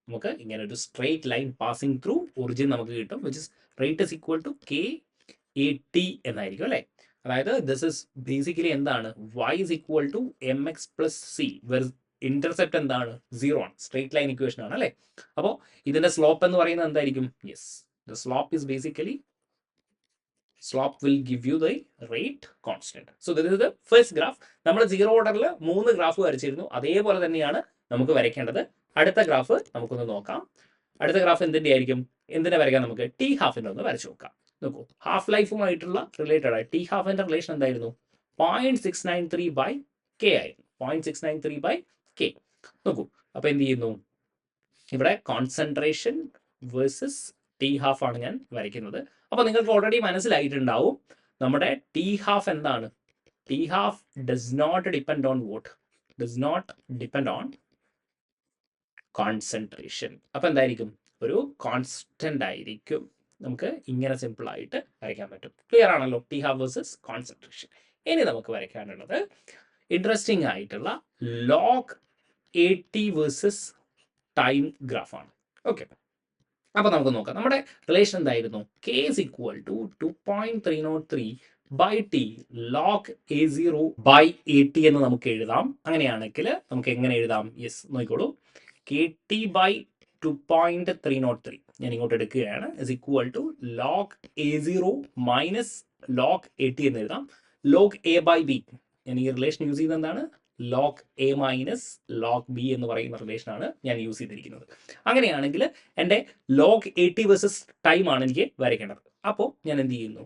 നമുക്ക് ഇങ്ങനെ ഒരു straight line passing through origin നമുക്ക് കിട്ടും. Which is rate is equal to KAT എന്നായിരിക്കും അല്ലേ. അതായത് ദിസ് ഇസ് ബേസിക്കലി എന്താണ്? y is equal to mx plus c, intercept എന്താണ്? 0 ആണ്. സ്ട്രെയിറ്റ് ലൈൻ ഇക്വേഷൻ ആണ് അല്ലേ. അപ്പോൾ ഇതിന്റെ സ്ലോപ്പ് എന്ന് പറയുന്നത് എന്തായിരിക്കും? Yes, the slope is basically slope will give you the rate constant. So this is the first graph. നമ്മൾ 0 ഓർഡറിൽ 3 ഗ്രാഫ് വരച്ചിരുന്നു, അതേപോലെ തന്നെയാണ് നമുക്ക് വരയ്ക്കേണ്ടത്. അടുത്ത ഗ്രാഫ് നമുക്കൊന്ന് നോക്കാം. അടുത്ത ഗ്രാഫ് എന്തിൻ്റെ ആയിരിക്കും? എന്തിനെ വരയ്ക്കാം? നമുക്ക് ടി ഹാഫിൻ്റെ ഒന്ന് വരച്ചു നോക്കാം. നോക്കൂ, ഹാഫ് ലൈഫുമായിട്ടുള്ള റിലേറ്റഡ് ആയി ടി ഹാഫിൻ്റെ റിലേഷൻ എന്തായിരുന്നു? 0.693/k ആയിരുന്നു. 0.693/k. നോക്കൂ, അപ്പോൾ എന്ത് ചെയ്യുന്നു, ഇവിടെ കോൺസെൻട്രേഷൻ വേഴ്സസ് ടി ഹാഫ് ആണ് ഞാൻ വരയ്ക്കുന്നത്. അപ്പോൾ നിങ്ങൾക്ക് ഓൾറെഡി മനസ്സിലായിട്ടുണ്ടാവും നമ്മുടെ ടി ഹാഫ് എന്താണ്. T half does not depend on what? Does not depend on concentration. അപ്പോൾ എന്തായിരിക്കും? ഒരു കോൺസ്റ്റന്റ് ആയിരിക്കും. നമുക്ക് ഇങ്ങനെ സിമ്പിൾ ആയിട്ട് വരയ്ക്കാൻ പറ്റും. ക്ലിയർ ആണല്ലോ, ടി ഹാഫ് വേഴ്സസ് കോൺസെൻട്രേഷൻ. ഇനി നമുക്ക് വരയ്ക്കാനുള്ളത് ഇൻട്രസ്റ്റിംഗ് ആയിട്ടുള്ള ലോഗ് AT വേഴ്സസ് ടൈം ഗ്രാഫാണ്. ഓക്കെ, അപ്പോൾ നമുക്ക് നോക്കാം. നമ്മുടെ റിലേഷൻ എന്തായിരുന്നു? K is equal to 2.303/T log A0/AT എന്ന് നമുക്ക് എഴുതാം. അങ്ങനെയാണെങ്കിൽ നമുക്ക് എങ്ങനെ എഴുതാം? യെസ്, നോക്കിക്കോളൂ. KT/2.303 ഞാൻ ഇങ്ങോട്ട് എടുക്കുകയാണ്, is equal to log A0 minus log AT എന്ന് എഴുതാം. log A/B ഞാൻ ഈ റിലേഷൻ യൂസ് ചെയ്യുന്നത് എന്താണ്? log A minus log B എന്ന് പറയുന്ന റിലേഷനാണ് ഞാൻ യൂസ് ചെയ്തിരിക്കുന്നത്. അങ്ങനെയാണെങ്കിൽ എൻ്റെ log AT വേഴ്സസ് ടൈം ആണ് എനിക്ക് വരയ്ക്കേണ്ടത്. അപ്പോൾ ഞാൻ എന്ത് ചെയ്യുന്നു?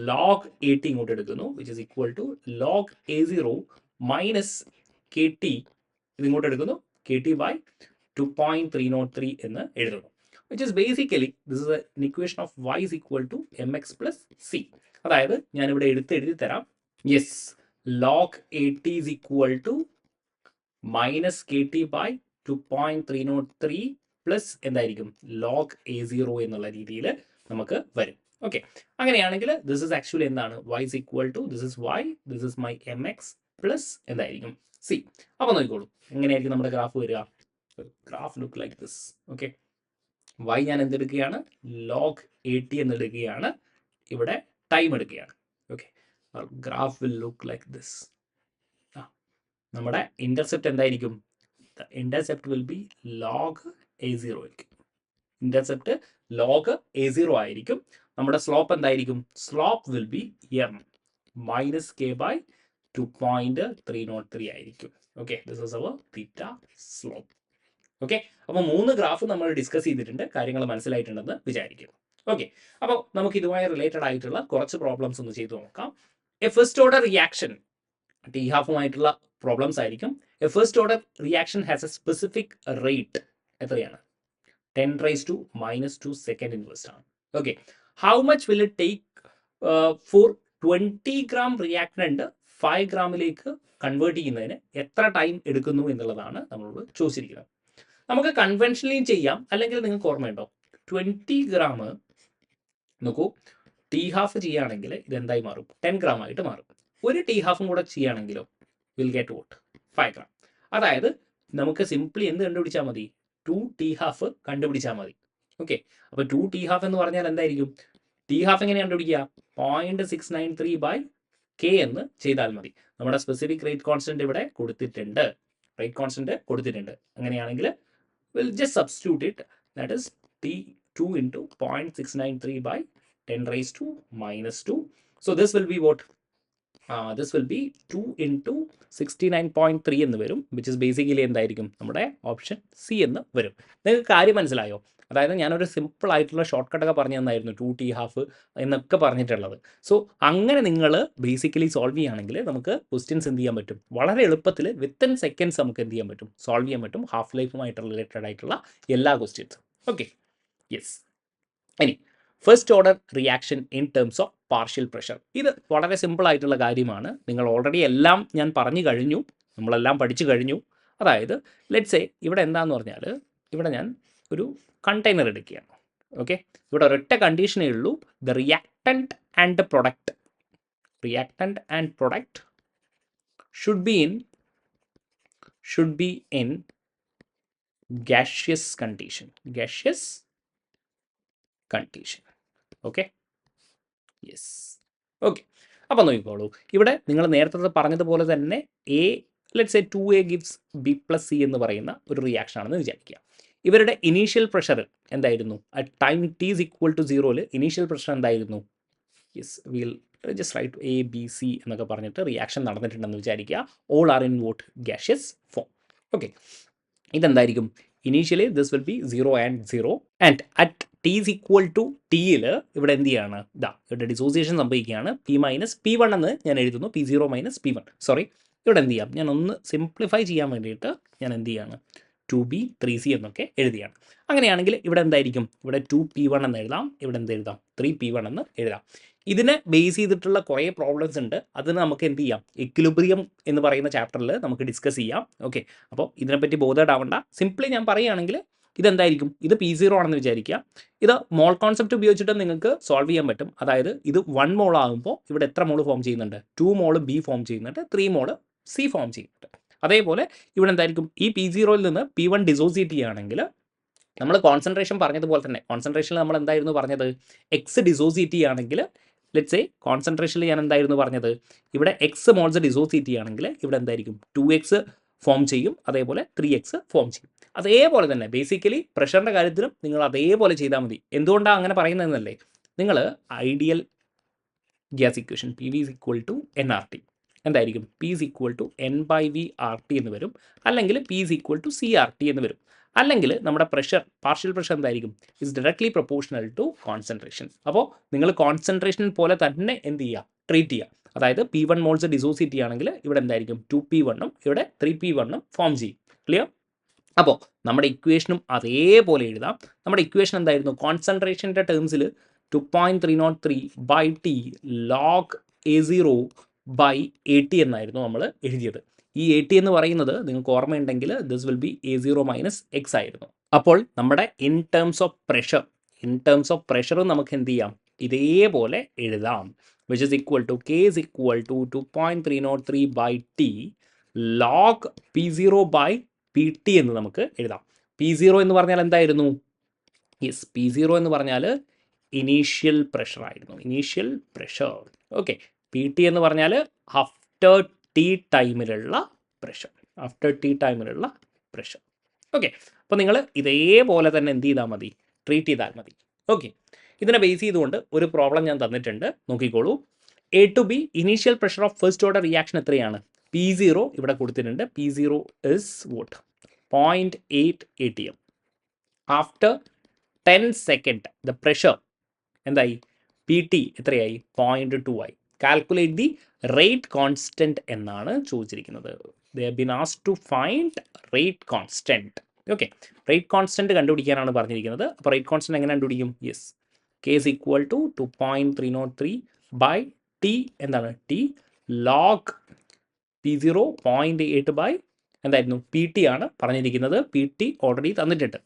log AT ഇങ്ങോട്ട് എടുക്കുന്നു, which is equal to log A0 minus KT ഇത് ഇങ്ങോട്ട് എടുക്കുന്നു, KT/2.303 എന്ന് എഴുതുന്നു. Which is basically this is an equation of y is equal to mx plus c. അതായത് ഞാനിവിടെ എഴുതി തരാം. Yes, log AT is equal to minus KT/2.303 plus എന്തായിരിക്കും ലോഗ് A0 എന്നുള്ള രീതിയിൽ നമുക്ക് വരും. ഓക്കെ, അങ്ങനെയാണെങ്കിൽ ദിസ് ഇസ് ആക്ച്വലി എന്താണ് y is equal to this is y, this is my mx plus എന്തായിരിക്കും c. അപ്പോൾ നോക്കിക്കോളൂ എങ്ങനെയായിരിക്കും നമ്മുടെ ഗ്രാഫ് വരിക. Graph look like this. Okay, y ഞാൻ എന്തെടുക്കുകയാണ്, ലോഗ് AT എന്നെടുക്കുകയാണ്, ഇവിടെ ടൈം എടുക്കുകയാണ്. Okay, graph will look like this. നമ്മുടെ ഇന്റർസെപ്റ്റ് എന്തായിരിക്കും, intercept will be log A0 ആയിരിക്കും. ഇന്റർസെപ്റ്റ് ലോഗ് A0 ആയിരിക്കും. നമ്മുടെ സ്ലോപ്പ് എന്തായിരിക്കും, slope will be m minus k by 2.303 ആയിരിക്കും. Okay, this is our theta slope. Okay, അപ്പോൾ 3 ഗ്രാഫ് നമ്മൾ ഡിസ്കസ് ചെയ്തിട്ടുണ്ട്, കാര്യങ്ങൾ മനസ്സിലായിട്ടുണ്ടെന്ന് വിചാരിക്കുന്നു. ഓക്കെ, അപ്പോൾ നമുക്ക് ഇതുമായി റിലേറ്റഡ് ആയിട്ടുള്ള കുറച്ച് പ്രോബ്ലംസ് ഒന്ന് ചെയ്തു നോക്കാം. A first order reaction T ഹാഫുമായിട്ടുള്ള പ്രോബ്ലംസ് ആയിരിക്കും. A first order reaction has a specific rate എത്രയാണ്, 10⁻⁻² സെക്കൻഡ് ഇൻവേഴ്സ് ആണ്. Okay, how much will it take for 20 gram reactant 5 ഗ്രാമിലേക്ക് കൺവേർട്ട് ചെയ്യുന്നതിന് എത്ര ടൈം എടുക്കുന്നു എന്നുള്ളതാണ് നമ്മളോട് ചോദിച്ചിരിക്കുന്നത്. നമുക്ക് കൺവെൻഷനലിയും ചെയ്യാം, അല്ലെങ്കിൽ നിങ്ങൾക്ക് ഓർമ്മയുണ്ടോ 20 ഗ്രാം നോക്കൂ, ടി ഹാഫ് ചെയ്യുകയാണെങ്കിൽ ഇതെന്തായി മാറും, 10 ഗ്രാം ആയിട്ട് മാറും. ഒരു ടി ഹാഫും കൂടെ ചെയ്യുകയാണെങ്കിലോ വിൽ ഗെറ്റ് വോട്ട് 5 ഗ്രാം. അതായത് നമുക്ക് സിംപ്ലി എന്ത് കണ്ടുപിടിച്ചാൽ മതി, 2 ടി ഹാഫ് കണ്ടുപിടിച്ചാൽ മതി. ഓക്കെ, അപ്പോൾ 2 ടി ഹാഫ് എന്ന് പറഞ്ഞാൽ എന്തായിരിക്കും, ടി ഹാഫ് എങ്ങനെ കണ്ടുപിടിക്കുക, 0.693/k എന്ന് ചെയ്താൽ മതി. നമ്മുടെ സ്പെസിഫിക് റേറ്റ് കോൺസ്റ്റന്റ് ഇവിടെ കൊടുത്തിട്ടുണ്ട്, റേറ്റ് കോൺസ്റ്റന്റ് കൊടുത്തിട്ടുണ്ട്. അങ്ങനെയാണെങ്കിൽ will just substitute it, that is T2 into 0.693/10⁻². So this will be what? This will be 2 into 69.3 എന്ന് വരും, വിച്ച് ഇസ് ബേസിക്കലി എന്തായിരിക്കും, നമ്മുടെ ഓപ്ഷൻ സി എന്ന് വരും. നിങ്ങൾക്ക് കാര്യം മനസ്സിലായോ? അതായത് ഞാനൊരു സിമ്പിൾ ആയിട്ടുള്ള ഷോർട്ട് കട്ടൊക്കെ പറഞ്ഞു തന്നായിരുന്നു 2 ടി ഹാഫ് എന്നൊക്കെ പറഞ്ഞിട്ടുള്ളത്. സോ അങ്ങനെ നിങ്ങൾ ബേസിക്കലി സോൾവ് ചെയ്യുകയാണെങ്കിൽ നമുക്ക് ക്വസ്റ്റ്യൻസ് എന്ത് ചെയ്യാൻ പറ്റും, വളരെ എളുപ്പത്തിൽ വിത്തിൻ സെക്കൻഡ്സ് നമുക്ക് എന്ത് ചെയ്യാൻ പറ്റും, സോൾവ് ചെയ്യാൻ പറ്റും, ഹാഫ് ലൈഫുമായിട്ട് റിലേറ്റഡ് ആയിട്ടുള്ള എല്ലാ ക്വസ്റ്റ്യൻസും. Okay, yes. ഇനി first order reaction in terms of partial pressure, ഇത് വളരെ സിമ്പിൾ ആയിട്ടുള്ള കാര്യമാണ്. നിങ്ങൾ ഓൾറെഡി എല്ലാം ഞാൻ പറഞ്ഞു കഴിഞ്ഞു, നമ്മളെല്ലാം പഠിച്ചു കഴിഞ്ഞു. അതായത് ലെറ്റ്സ് സേ ഇവിടെ എന്താണെന്ന് പറഞ്ഞാൽ, ഇവിടെ ഞാൻ ഒരു കണ്ടെയ്നർ എടുക്കുകയാണ്. ഓക്കെ, ഇവിടെ ഒരൊറ്റ കണ്ടീഷനേ ഉള്ളൂ, the reactant and product, reactant and product should be in gaseous condition. Okay, yes. Okay, അപ്പോൾ നോക്കിക്കോളൂ, ഇവിടെ നിങ്ങൾ നേരത്തെ പറഞ്ഞതുപോലെ തന്നെ let's say 2A gives B+C എന്ന് പറയുന്ന ഒരു റിയാക്ഷൻ ആണെന്ന് വിചാരിക്കുക. ഇവരുടെ ഇനീഷ്യൽ പ്രഷർ എന്തായിരുന്നു, at time t is equal to 0 initial pressure എന്തായിരുന്നു, yes will just write ABC എന്നൊക്കെ പറഞ്ഞിട്ട് റിയാക്ഷൻ നടന്നിട്ടുണ്ടെന്ന് വിചാരിക്കുക. All are involved gaseous form. Okay, ഇതെന്തായിരിക്കും, initially this will be 0 and 0 and at t is equal to tയിൽ ഇവിടെ എന്ത് ചെയ്യാണ്, ഇവിടെ ഡിസോസിയേഷൻ സംഭവിക്കുകയാണ്. P-P1 എന്ന് ഞാൻ എഴുതുന്നു, P0 - P1. സോറി, ഇവിടെ എന്ത് ചെയ്യാം, ഞാൻ ഒന്ന് സിംപ്ലിഫൈ ചെയ്യാൻ വേണ്ടിയിട്ട് ഞാൻ എന്ത് ചെയ്യാണ്, 2B 3C എന്നൊക്കെ എഴുതിയാണ്. അങ്ങനെയാണെങ്കിൽ ഇവിടെ എന്തായിരിക്കും, ഇവിടെ 2P1 എന്ന് എഴുതാം, ഇവിടെ എന്ത് എഴുതാം, 3P1 എന്ന് എഴുതാം. ഇതിനെ ബേസ് ചെയ്തിട്ടുള്ള കുറേ പ്രോബ്ലംസ് ഉണ്ട്, അതിന് നമുക്ക് എന്ത് ചെയ്യാം, ഇക്വിലിബ്രിയം എന്ന് പറയുന്ന ചാപ്റ്ററിൽ നമുക്ക് ഡിസ്കസ് ചെയ്യാം. ഓക്കെ, അപ്പോൾ ഇതിനെപ്പറ്റി ബോധേഡ് ആവണ്ട. സിംപ്ലി ഞാൻ പറയുകയാണെങ്കിൽ ഇതെന്തായിരിക്കും, ഇത് P0 ആണെന്ന് വിചാരിക്കുക. ഇത് മോൾ കോൺസെപ്റ്റ് ഉപയോഗിച്ചിട്ട് നിങ്ങൾക്ക് സോൾവ് ചെയ്യാൻ പറ്റും. അതായത് ഇത് 1 മോൾ ആകുമ്പോൾ ഇവിടെ എത്ര മോൾ ഫോം ചെയ്യുന്നുണ്ട്, 2 മോൾ B ഫോം ചെയ്യുന്നുണ്ട്, 3 മോൾ C ഫോം ചെയ്യുന്നുണ്ട്. അതേപോലെ ഇവിടെ എന്തായിരിക്കും, ഈ P0യിൽ നിന്ന് P1 ഡിസോസിയേറ്റ് ചെയ്യുകയാണെങ്കിൽ നമ്മൾ കോൺസെൻട്രേഷൻ പറഞ്ഞതുപോലെ തന്നെ, കോൺസെൻട്രേഷനിൽ നമ്മൾ എന്തായിരുന്നു പറഞ്ഞത്, എക്സ് ഡിസോസിയേറ്റ് ചെയ്യുകയാണെങ്കിൽ ലെറ്റ്സ് സേ കോൺസെൻട്രേഷനിൽ ഞാൻ എന്തായിരുന്നു പറഞ്ഞത്, ഇവിടെ എക്സ് മോൾസ് ഡിസോസിയേറ്റ് ചെയ്യുകയാണെങ്കിൽ ഇവിടെ എന്തായിരിക്കും, 2x ഫോം ചെയ്യും, അതേപോലെ 3x ഫോം ചെയ്യും. അതേപോലെ തന്നെ ബേസിക്കലി പ്രഷറിൻ്റെ കാര്യത്തിലും നിങ്ങൾ അതേപോലെ ചെയ്താൽ മതി. എന്തുകൊണ്ടാണ് അങ്ങനെ പറയുന്നതെന്നല്ലേ, നിങ്ങൾ ideal gas equation PV is equal to nRT എന്തായിരിക്കും, P is equal to N/V RT എന്ന് വരും, അല്ലെങ്കിൽ P is equal to CRT എന്ന് വരും. അല്ലെങ്കിൽ നമ്മുടെ പ്രഷർ, പാർഷ്യൽ പ്രഷർ എന്തായിരിക്കും, is directly proportional to concentration. അപ്പോൾ നിങ്ങൾ കോൺസെൻട്രേഷൻ പോലെ തന്നെ എന്ത് ചെയ്യുക, ട്രീറ്റ് ചെയ്യുക. അതായത് P1 മോൾസ് ഡിസോസിയേറ്റ് ചെയ്യുകയാണെങ്കിൽ ഇവിടെ എന്തായിരിക്കും, 2P1 ഇവിടെ 3P1 ഫോം ചെയ്യും. ക്ലിയർ? അപ്പോൾ നമ്മുടെ ഇക്വേഷനും അതേപോലെ എഴുതാം. നമ്മുടെ ഇക്വേഷൻ എന്തായിരുന്നു, കോൺസെൻട്രേഷൻ്റെ ടേംസിൽ 2.303/T log A0/AT എന്നായിരുന്നു നമ്മൾ എഴുതിയത്. ഈ 80 എന്ന് പറയുന്നത് നിങ്ങൾക്ക് ഓർമ്മയുണ്ടെങ്കിൽ this will be A0 minus x ആയിരുന്നു. അപ്പോൾ നമ്മുടെ ഇൻ ടേംസ് ഓഫ് പ്രഷർ നമുക്ക് എന്ത് ചെയ്യാം, ഇതേപോലെ എഴുതാം. Which is equal to K is equal to 2.303 by T log P0 by PT എന്ന് നമുക്ക് എഴുതാം. P0 എന്ന് പറഞ്ഞാൽ എന്തായിരുന്നു? യെസ്, P0 എന്ന് പറഞ്ഞാൽ ഇനീഷ്യൽ പ്രഷർ ആയിരുന്നു. Initial pressure. ഓക്കെ. PT എന്ന് പറഞ്ഞാൽ ആഫ്റ്റർ ടി ടൈമിലുള്ള പ്രഷർ. ഓക്കെ. അപ്പോൾ നിങ്ങൾ ഇതേപോലെ തന്നെ എന്ത് ചെയ്താൽ മതി, ട്രീറ്റ് ചെയ്താൽ മതി. ഓക്കെ. ഇതിനെ ബേസ് ചെയ്തുകൊണ്ട് ഒരു പ്രോബ്ലം ഞാൻ തന്നിട്ടുണ്ട്, നോക്കിക്കോളൂ. A to B initial pressure of first order reaction എത്രയാണ്? P0 ഇവിടെ കൊടുത്തിട്ടുണ്ട്. P0 is what? 0.8 atm. After 10 second the pressure എന്തായി? PT എത്രയായി? 0.2 ആയി. കാൽക്കുലേറ്റ് ദി റേറ്റ് കോൺസ്റ്റൻറ്റ് എന്നാണ് ചോദിച്ചിരിക്കുന്നത്. They have been asked to find rate constant. Okay. Rate constant കണ്ടുപിടിക്കാനാണ് പറഞ്ഞിരിക്കുന്നത്. അപ്പോൾ റേറ്റ് കോൺസ്റ്റൻറ്റ് എങ്ങനെ കണ്ടുപിടിക്കും? Yes, K is equal to 2.303 by T എന്താണ്? T log P0 0.8 by എന്തായിരുന്നു? PT ആണ് പറഞ്ഞിരിക്കുന്നത്. PT ഓൾറെഡി തന്നിട്ടുണ്ട്.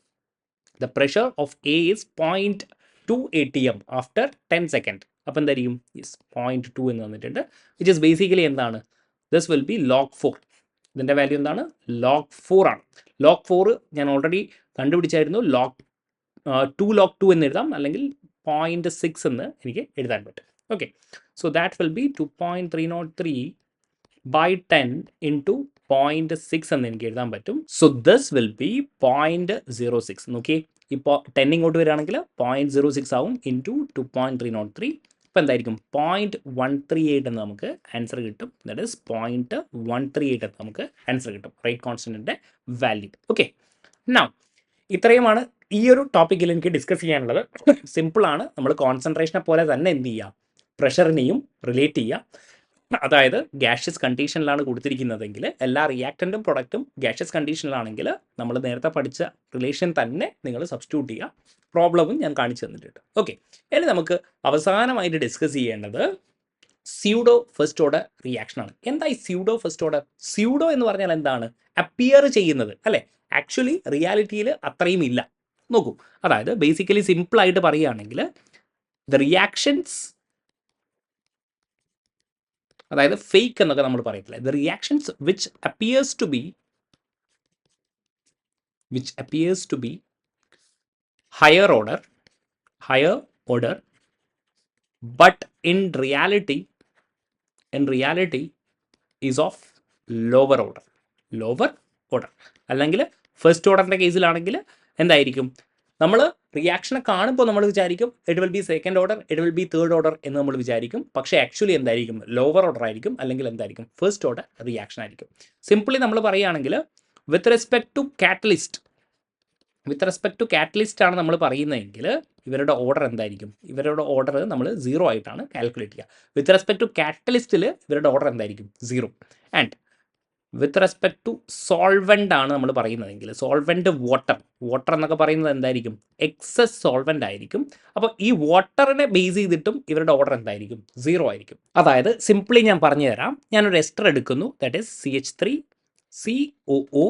The pressure of A is 0.2 atm after 10 second. അപ്പോൾ എന്തായിരിക്കും? യെസ്, 0.2 എന്ന് തന്നിട്ടുണ്ട്. വിച്ച് ഇസ് ബേസിക്കലി എന്താണ്? This will B log 4. ഇതിൻ്റെ വാല്യൂ എന്താണ്? log 4 ആണ്. log 4 ഞാൻ ഓൾറെഡി കണ്ടുപിടിച്ചായിരുന്നു. log 2 എന്ന് എഴുതാം, അല്ലെങ്കിൽ 0.6 എന്ന് എനിക്ക് എഴുതാൻ പറ്റും. Okay. So that will be 2.303 by 10 into 0.6 എന്ന് എനിക്ക് എഴുതാൻ പറ്റും. So this will B 0.06. നോക്കി, ഇപ്പോൾ 10 ഇങ്ങോട്ട് വരികയാണെങ്കിൽ 0.06 ആവും ഇൻറ്റു 2.303. ഇപ്പോൾ എന്തായിരിക്കും? 0.138 എന്ന് നമുക്ക് ആൻസർ കിട്ടും. ദാറ്റ് ഈസ് 0.138 എന്ന് നമുക്ക് ആൻസർ കിട്ടും, റേറ്റ് കോൺസ്റ്റൻറ്റിൻ്റെ വാല്യൂ. ഓക്കെ. നൗ ഇത്രയുമാണ് ഈ ഒരു ടോപ്പിക്കിൽ എനിക്ക് ഡിസ്കസ് ചെയ്യാനുള്ളത്. സിമ്പിളാണ്. നമ്മൾ കോൺസെൻട്രേഷനെ പോലെ തന്നെ എന്ത് ചെയ്യുക, പ്രഷറിനെയും റിലേറ്റ് ചെയ്യുക. അതായത് ഗ്യാഷ്യസ് കണ്ടീഷനിലാണ് കൊടുത്തിരിക്കുന്നതെങ്കിൽ എല്ലാ റിയാക്റ്റൻറ്റും പ്രൊഡക്റ്റും ഗ്യാഷ്യസ് കണ്ടീഷനിലാണെങ്കിൽ നമ്മൾ നേരത്തെ പഠിച്ച റിലേഷൻ തന്നെ നിങ്ങൾ സബ്സ്റ്റിറ്റ്യൂട്ട് ചെയ്യുക. പ്രോബ്ലവും ഞാൻ കാണിച്ചു തന്നിട്ടുണ്ട്. ഓക്കെ. ഇനി നമുക്ക് അവസാനമായിട്ട് ഡിസ്കസ് ചെയ്യേണ്ടത് സ്യൂഡോ ഫസ്റ്റ് ഓർഡർ റിയാക്ഷനാണ്. എന്താ ഈ സ്യൂഡോ ഫസ്റ്റ് ഓർഡർ? സ്യൂഡോ എന്ന് പറഞ്ഞാൽ എന്താണ്? അപ്പിയർ ചെയ്യുന്നത്, അല്ലേ? ആക്ച്വലി റിയാലിറ്റിയിൽ അത്രയും ഇല്ല. നോക്കൂ, അതായത് ബേസിക്കലി സിമ്പിളായിട്ട് പറയുകയാണെങ്കിൽ ദ റിയാക്ഷൻസ്, അതായത് ഫേക്ക് എന്നൊക്കെ നമ്മൾ പറയത്തില്ല, the reactions which appears to be higher order but in reality is of lower order. അല്ലെങ്കിൽ ഫസ്റ്റ് ഓർഡറിൻ്റെ കേസിലാണെങ്കിൽ എന്തായിരിക്കും? നമ്മൾ റിയാക്ഷനെ കാണുമ്പോൾ നമ്മൾ വിചാരിക്കും it will be second order, it will be third order എന്ന് നമ്മൾ വിചാരിക്കും. പക്ഷേ ആക്ച്വലി എന്തായിരിക്കും? ലോവർ ഓർഡർ ആയിരിക്കും, അല്ലെങ്കിൽ എന്തായിരിക്കും? ഫസ്റ്റ് ഓർഡർ റിയാക്ഷൻ ആയിരിക്കും. സിംപ്ലി നമ്മൾ പറയുകയാണെങ്കിൽ വിത്ത് റെസ്പെക്ട് ടു കാറ്റലിസ്റ്റ് ആണ് നമ്മൾ പറയുന്നതെങ്കിൽ ഇവരുടെ ഓർഡർ എന്തായിരിക്കും? ഇവരുടെ ഓർഡർ നമ്മൾ 0 ആയിട്ടാണ് കാൽക്കുലേറ്റ് ചെയ്യുക. വിത്ത് റെസ്പെക്ട് ടു കാറ്റലിസ്റ്റിൽ ഇവരുടെ ഓർഡർ എന്തായിരിക്കും? 0. And with respect to solvent ആണ് നമ്മൾ പറയുന്നതെങ്കിൽ, സോൾവെൻ്റ് വാട്ടർ എന്നൊക്കെ പറയുന്നത് എന്തായിരിക്കും? എക്സസ് സോൾവെൻ്റ് ആയിരിക്കും. അപ്പോൾ ഈ വാട്ടറിനെ ബേസ് ചെയ്തിട്ടും ഇവരുടെ ഓർഡർ എന്തായിരിക്കും? 0 ആയിരിക്കും. അതായത് സിംപ്ലി ഞാൻ പറഞ്ഞു തരാം. ഞാനൊരു എസ്റ്റർ എടുക്കുന്നു, ദാറ്റ് ഈസ് CH3COO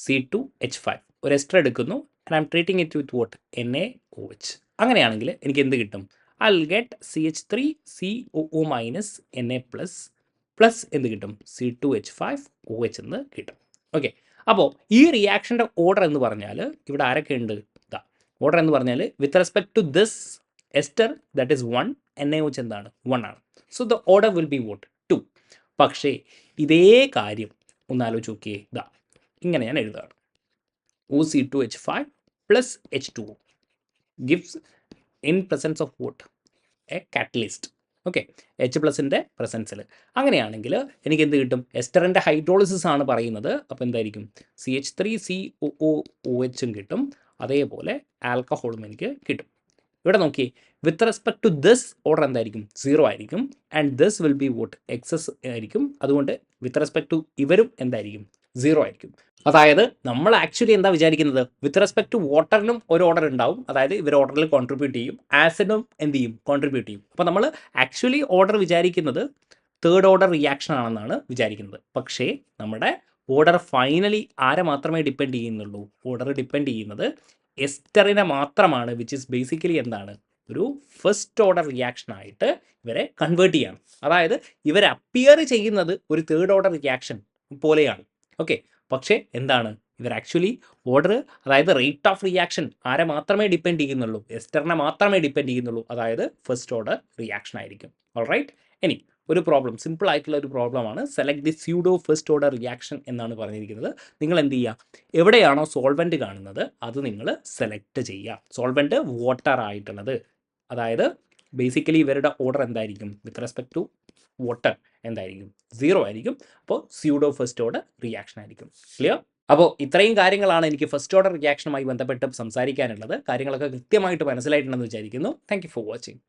C2H5. ഒരു എസ്റ്റർ എടുക്കുന്നു, and I M treating it with what? NaOH. അങ്ങനെയാണെങ്കിൽ എനിക്ക് എന്ത് കിട്ടും? I will get CH3COO minus Na plus എന്ത് കിട്ടും? C2H5OH എന്ന് കിട്ടും. ഓക്കെ. അപ്പോൾ ഈ റിയാക്ഷൻ്റെ ഓർഡർ എന്ന് പറഞ്ഞാൽ ഇവിടെ ആരൊക്കെ ഉണ്ട്? ഓർഡർ എന്ന് പറഞ്ഞാൽ with respect to this ester that is 1, NaOH എന്താണ്? 1 ആണ്. So the order will be what? 2. പക്ഷേ ഇതേ കാര്യം ഒന്ന് ആലോചിച്ച് നോക്കിയേ. ഇങ്ങനെ ഞാൻ എഴുതുകയാണ്. OC2H5 plus H2O gives in presence of what? A catalyst. Okay. H+ൻ്റെ പ്രസൻസിൽ. അങ്ങനെയാണെങ്കിൽ എനിക്ക് എന്ത് കിട്ടും? എസ്റ്ററിൻ്റെ ഹൈഡ്രോളിസിസ് ആണ് പറയുന്നത്. അപ്പോൾ എന്തായിരിക്കും? CH3COOOHും കിട്ടും, അതേപോലെ ആൽക്കഹോളും എനിക്ക് കിട്ടും. ഇവിടെ നോക്കിയേ, with respect to this order എന്തായിരിക്കും? 0 ആയിരിക്കും. And this will be what? Excess ആയിരിക്കും. അതുകൊണ്ട് വിത്ത് റെസ്പെക്ട് ടു ഇവരും എന്തായിരിക്കും? 0 ആയിരിക്കും. അതായത് നമ്മൾ ആക്ച്വലി എന്താ വിചാരിക്കുന്നത്? വിത്ത് റെസ്പെക്ട് ടു വാട്ടറിനും ഒരു ഓർഡർ ഉണ്ടാവും, അതായത് ഇവർ ഓർഡറിൽ കോൺട്രിബ്യൂട്ട് ചെയ്യും. ആസിഡും എന്ത് ചെയ്യും? കോൺട്രിബ്യൂട്ട് ചെയ്യും. അപ്പോൾ നമ്മൾ ആക്ച്വലി ഓർഡർ വിചാരിക്കുന്നത് തേർഡ് ഓർഡർ റിയാക്ഷൻ ആണെന്നാണ് വിചാരിക്കുന്നത്. പക്ഷേ നമ്മുടെ ഓർഡർ ഫൈനലി ആരെ മാത്രമേ ഡിപ്പെൻഡ് ചെയ്യുന്നുള്ളൂ? ഓർഡർ ഡിപ്പെൻഡ് ചെയ്യുന്നത് എസ്റ്ററിനെ മാത്രമാണ്, വിച്ച് ഇസ് ബേസിക്കലി എന്താണ്, ഒരു ഫസ്റ്റ് ഓർഡർ റിയാക്ഷൻ ആയിട്ട് ഇവരെ കൺവേർട്ട് ചെയ്യണം. അതായത് ഇവർ അപ്പിയർ ചെയ്യുന്നത് ഒരു തേർഡ് ഓർഡർ റിയാക്ഷൻ പോലെയാണ്. ഓക്കെ, പക്ഷേ എന്താണ്, ഇവർ ആക്ച്വലി ഓർഡർ, അതായത് റേറ്റ് ഓഫ് റിയാക്ഷൻ ആരെ മാത്രമേ ഡിപ്പെൻഡ് ചെയ്യുന്നുള്ളൂ? എസ്റ്ററിനെ മാത്രമേ ഡിപ്പെൻഡ് ചെയ്യുന്നുള്ളൂ. അതായത് ഫസ്റ്റ് ഓർഡർ റിയാക്ഷൻ ആയിരിക്കും. ഓൾറൈറ്റ്, ഇനി ഒരു പ്രോബ്ലം, സിമ്പിൾ ആയിട്ടുള്ള ഒരു പ്രോബ്ലമാണ്. Select the pseudo first order reaction എന്നാണ് പറഞ്ഞിരിക്കുന്നത്. നിങ്ങൾ എന്ത് ചെയ്യുക, എവിടെയാണോ സോൾവെൻറ്റ് കാണുന്നത് അത് നിങ്ങൾ സെലക്ട് ചെയ്യുക. സോൾവെൻറ്റ് വാട്ടർ ആയിട്ടുള്ളത്, അതായത് ബേസിക്കലി ഇവരുടെ ഓർഡർ എന്തായിരിക്കും വിത്ത് റെസ്പെക്ട് ടു വാട്ടർ? എന്തായിരിക്കും? 0 ആയിരിക്കും. അപ്പോൾ സ്യൂഡോ ഫസ്റ്റ് ഓർഡർ റിയാക്ഷൻ ആയിരിക്കും. ക്ലിയർ? അപ്പോൾ ഇത്രയും കാര്യങ്ങളാണ് എനിക്ക് ഫസ്റ്റ് ഓർഡർ റിയാക്ഷനുമായി ബന്ധപ്പെട്ട് സംസാരിക്കാനുള്ളത്. കാര്യങ്ങളൊക്കെ കൃത്യമായിട്ട് മനസ്സിലായിട്ടുണ്ടെന്ന് വിചാരിക്കുന്നു. Thank you for watching.